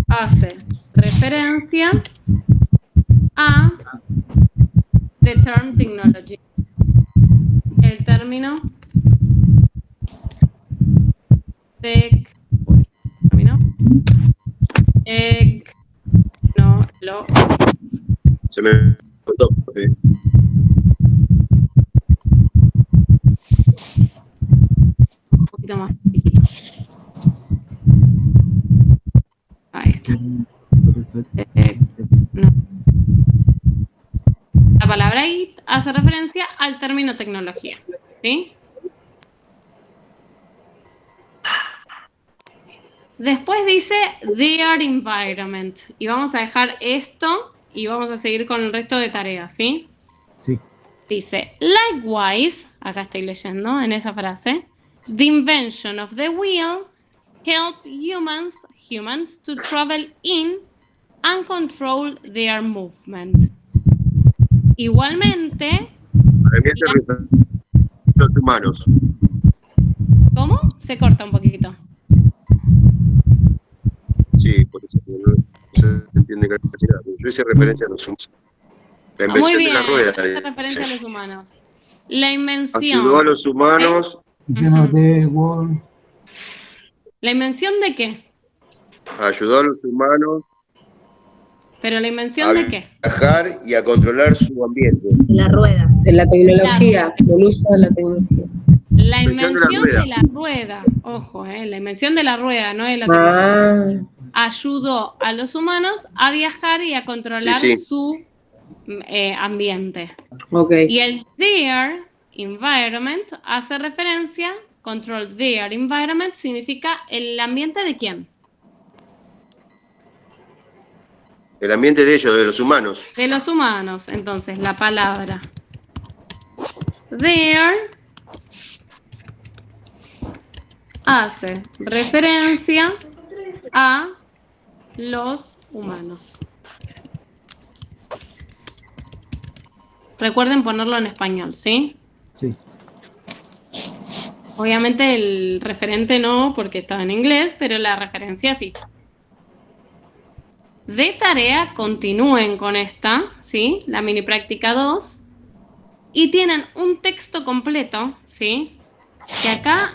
hace referencia a the term technology. El término Se me cortó, profe. Un poquito más chiquito. Ahí está. No. La palabra IT hace referencia al término tecnología, ¿sí? Después dice their environment. Y vamos a dejar esto y vamos a seguir con el resto de tareas, ¿sí? Sí. Dice, likewise, acá estoy leyendo en esa frase, the invention of the wheel helped humans to travel in and control their movement. Igualmente... Para mí hace referencia a los humanos. ¿Cómo? Se corta un poquito. Sí, por eso no se entiende casi nada. Yo hice referencia a los humanos. La invención Muy bien, de la rueda. hace referencia a los humanos. La invención... Ayudó a los humanos. ¿La invención de qué? Ayudó a los humanos ¿Pero la invención a de qué? viajar y a controlar su ambiente. La rueda. De la tecnología, del uso de la tecnología. La Invención invención de la de la rueda, ojo, la invención de la rueda, no de la tecnología, ayudó a los humanos a viajar y a controlar su ambiente. Okay. Y el their environment hace referencia, control their environment significa el ambiente de quién. El ambiente de ellos, de los humanos. De los humanos. Entonces, la palabra there hace referencia a los humanos. Recuerden ponerlo en español, ¿sí? Sí. Obviamente el referente no, porque está en inglés, pero la referencia sí. De tarea, continúen con esta, ¿sí? La mini práctica 2. Y tienen un texto completo, ¿sí? Que acá,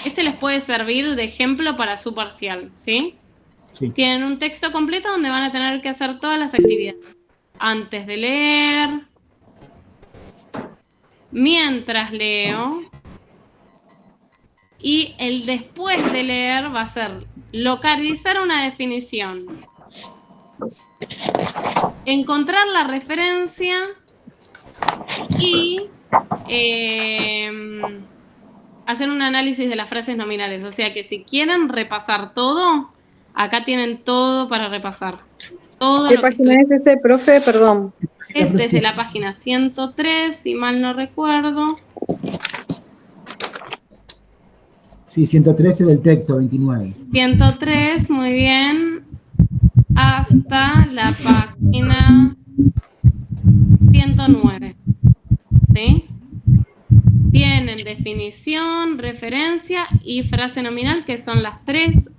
este les puede servir de ejemplo para su parcial, ¿sí? Sí. Tienen un texto completo donde van a tener que hacer todas las actividades. Antes de leer, mientras leo, y el después de leer va a ser localizar una definición, encontrar la referencia y hacer un análisis de las frases nominales. O sea que si quieren repasar todo, acá tienen todo para repasar. Todo ¿Qué página es ese, profe? Perdón. Es desde la página 103, si mal no recuerdo. Sí, 113 del texto, 29. 103, muy bien. Hasta la página 109. ¿Sí? Tienen definición, referencia y frase nominal, que son las tres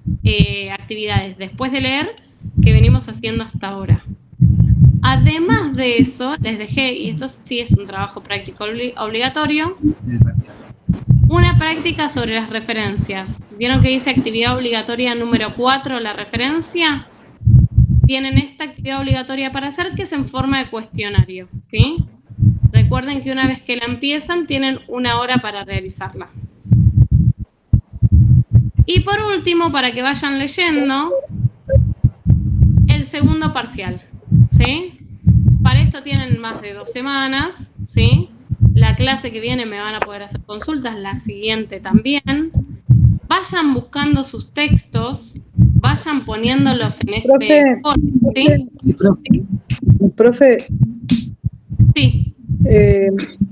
actividades después de leer que venimos haciendo hasta ahora. Además de eso, les dejé, y esto sí es un trabajo práctico obligatorio, una práctica sobre las referencias. ¿Vieron que dice actividad obligatoria número 4, la referencia? Tienen esta actividad obligatoria para hacer, que es en forma de cuestionario, ¿sí? Recuerden que una vez que la empiezan, tienen 1 hora para realizarla. Y por último, para que vayan leyendo, el segundo parcial, ¿sí? Para esto tienen más de 2 semanas, ¿sí? La clase que viene me van a poder hacer consultas, la siguiente también. Vayan buscando sus textos, vayan poniéndolos en este foro, ¿sí? Profe. Sí.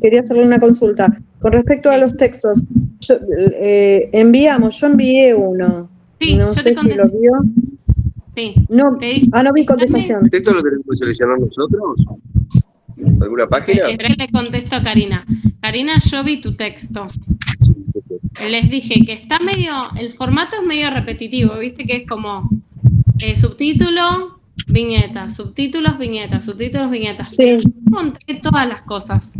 Quería hacerle una consulta. Con respecto a los textos, yo envié uno. Sí, no sé si lo vio. Sí. No, no vi contestación. ¿El texto lo tenemos que seleccionar nosotros? ¿Alguna página? Le contesto a Karina. Karina, yo vi tu texto. Les dije que está medio, el formato es medio repetitivo, viste que es como subtítulo, viñeta, subtítulos, viñetas, subtítulos, viñetas. Sí. Yo encontré todas las cosas.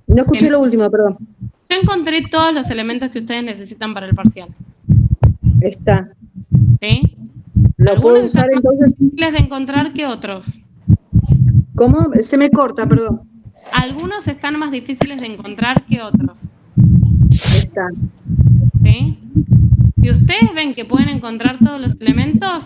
No escuché lo último, perdón. Yo encontré todos los elementos que ustedes necesitan para el parcial. Está. ¿Sí? ¿Lo puedo usar entonces? Más difíciles de encontrar que otros. ¿Cómo? Se me corta, perdón. Algunos están más difíciles de encontrar que otros. Está. ¿Sí? Si ustedes ven que pueden encontrar todos los elementos,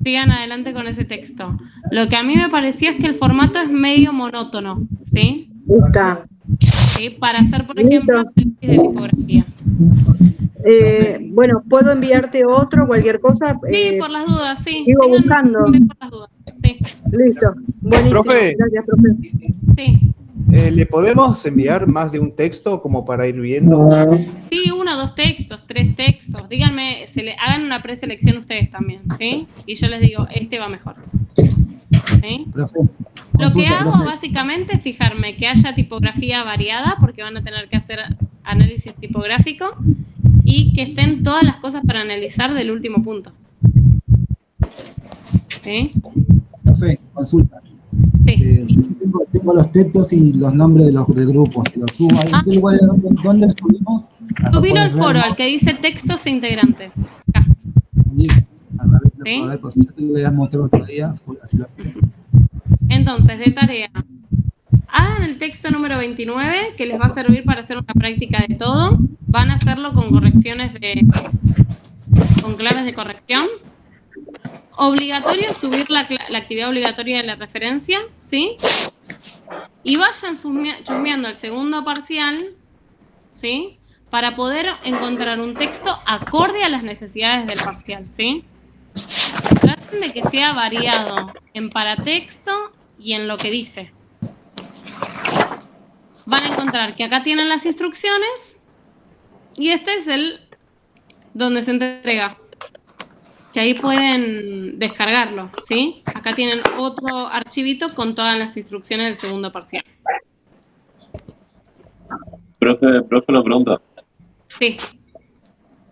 sigan adelante con ese texto. Lo que a mí me pareció es que el formato es medio monótono, ¿sí? Está. ¿Sí? Para hacer, por ejemplo, análisis de tipografía. Bueno, ¿puedo enviarte otro, cualquier cosa? Sí, por las dudas, sí. Sigo buscando. Por las dudas. Sí. Listo. Buenísimo. Profe. Gracias, profe. Sí. ¿Le podemos enviar más de un texto como para ir viendo? Sí, 1, 2 textos, 3 textos. Díganme, hagan una preselección ustedes también, ¿sí? Y yo les digo, este va mejor. ¿Sí? Lo que hago básicamente es fijarme que haya tipografía variada, porque van a tener que hacer análisis tipográfico, y que estén todas las cosas para analizar del último punto. ¿Sí? Profe, consulta. Sí. Yo tengo los textos y los nombres de los grupos. Los subo ahí. ¿En qué lugar, dónde los subimos? Subilo al foro, al que dice textos e integrantes. Acá. A ver, pues yo te lo voy a mostrar otro día. Así lo... Entonces, de tarea, hagan el texto número 29, que les va a servir para hacer una práctica de todo. Van a hacerlo con correcciones con claves de corrección. Obligatorio subir la actividad obligatoria de la referencia, ¿sí? Y vayan chusmeando el segundo parcial, ¿sí? Para poder encontrar un texto acorde a las necesidades del parcial, ¿sí? de que sea variado en paratexto y en lo que dice. Van a encontrar que acá tienen las instrucciones y este es el donde se entrega. Que ahí pueden descargarlo, ¿sí? Acá tienen otro archivito con todas las instrucciones del segundo parcial. Profe, una pregunta. Sí.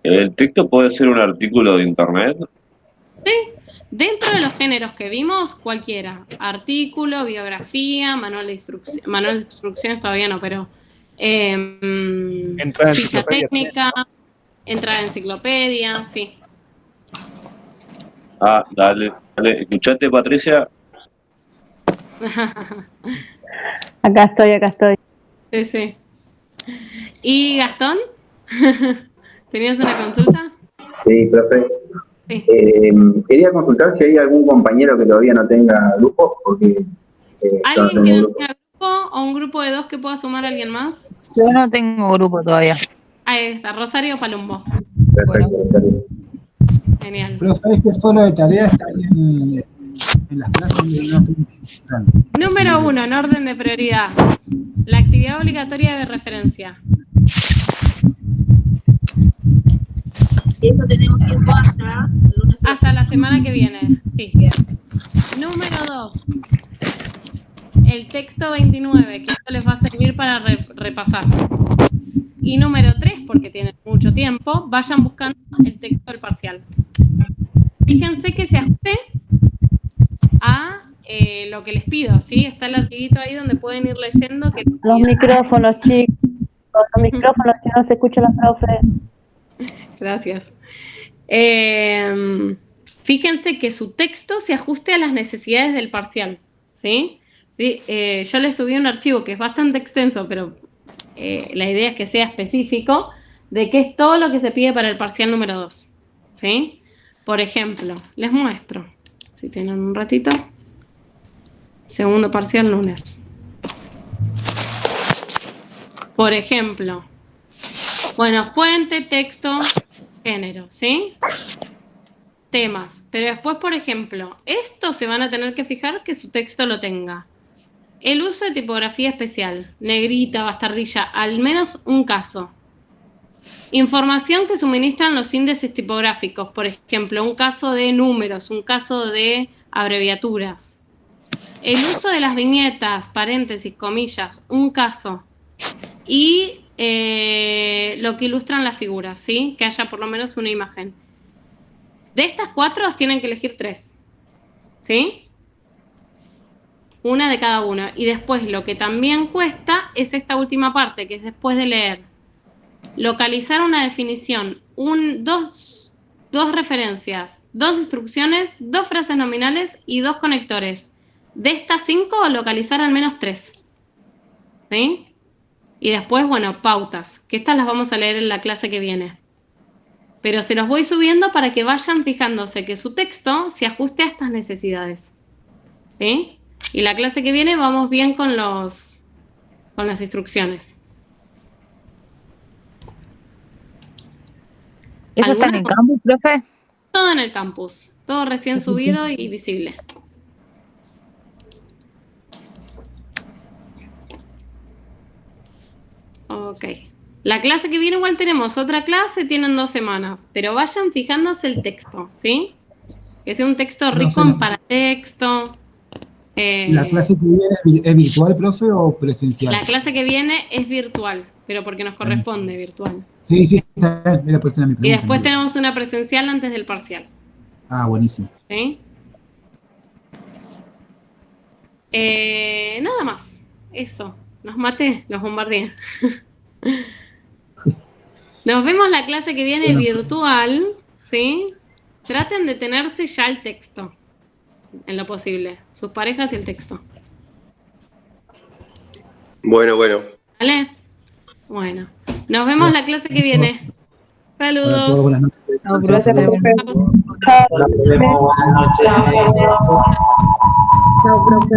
¿El texto puede ser un artículo de internet? Sí. Dentro de los géneros que vimos, cualquiera. Artículo, biografía, manual de instrucciones todavía no, pero ficha técnica, entrada en enciclopedia, sí. Ah, dale. ¿Escuchaste, Patricia? Acá estoy. Sí, sí. ¿Y Gastón? ¿Tenías una consulta? Sí, profe. Sí. Quería consultar si hay algún compañero que todavía no tenga grupo, porque... ¿Alguien que no tenga grupo o un grupo de 2 que pueda sumar a alguien más? Yo no tengo grupo todavía. Ahí está, Rosario Palumbo. Perfecto, Bueno. Genial. Pero sabes que solo de tarea está ahí en las clases. Número 1, en orden de prioridad. La actividad obligatoria de referencia. Eso tenemos tiempo hasta el lunes. Hasta la semana que viene. Sí. Número 2. El texto 29, que esto les va a servir para repasar. Y número 3, porque tienen mucho tiempo, vayan buscando el texto del parcial. Fíjense que se ajuste a lo que les pido, ¿sí? Está el archivito ahí donde pueden ir leyendo. Que Los micrófonos, chicos. Los micrófonos, si no se escucha la profe. Gracias. Fíjense que su texto se ajuste a las necesidades del parcial, ¿sí? Yo les subí un archivo que es bastante extenso, pero la idea es que sea específico de qué es todo lo que se pide para el parcial número 2, ¿sí? Por ejemplo, les muestro, si tienen un ratito, segundo parcial lunes. Por ejemplo, bueno, fuente, texto, género, ¿sí? Temas. Pero después, por ejemplo, esto se van a tener que fijar que su texto lo tenga. El uso de tipografía especial, negrita, bastardilla, al menos un caso. Información que suministran los índices tipográficos, por ejemplo, un caso de números, un caso de abreviaturas. El uso de las viñetas, paréntesis, comillas, un caso. Y lo que ilustran las figuras, ¿sí? Que haya por lo menos una imagen. De estas 4 tienen que elegir 3, ¿sí? Una de cada uno. Y después lo que también cuesta es esta última parte, que es después de leer. Localizar una definición, dos referencias, 2 instrucciones, 2 frases nominales y 2 conectores. De estas 5, localizar al menos 3. ¿Sí? Y después, bueno, pautas, que estas las vamos a leer en la clase que viene. Pero se los voy subiendo para que vayan fijándose que su texto se ajuste a estas necesidades. ¿Sí? Y la clase que viene vamos bien con las instrucciones. ¿Eso está en el campus, profe? Todo en el campus. Todo recién subido y visible. Ok. La clase que viene igual tenemos otra clase, tienen 2 semanas. Pero vayan fijándose el texto, ¿sí? Que sea un texto rico en paratexto. ¿La clase que viene es virtual, profe, o presencial? La clase que viene es virtual, pero porque nos corresponde virtual. Sí, está bien, era presencial mi pregunta. Y después tenemos una presencial antes del parcial. Ah, buenísimo. ¿Sí? Nada más. Eso. Los maté, los bombardeé. Nos vemos la clase que viene virtual, ¿sí? Traten de tenerse ya el texto, en lo posible. Sus parejas y el texto. Bueno. ¿Vale? Bueno. Nos vemos la clase que viene. Saludos. Buenas noches. Gracias, profe. Nos vemos, buenas noches. Chao, profe.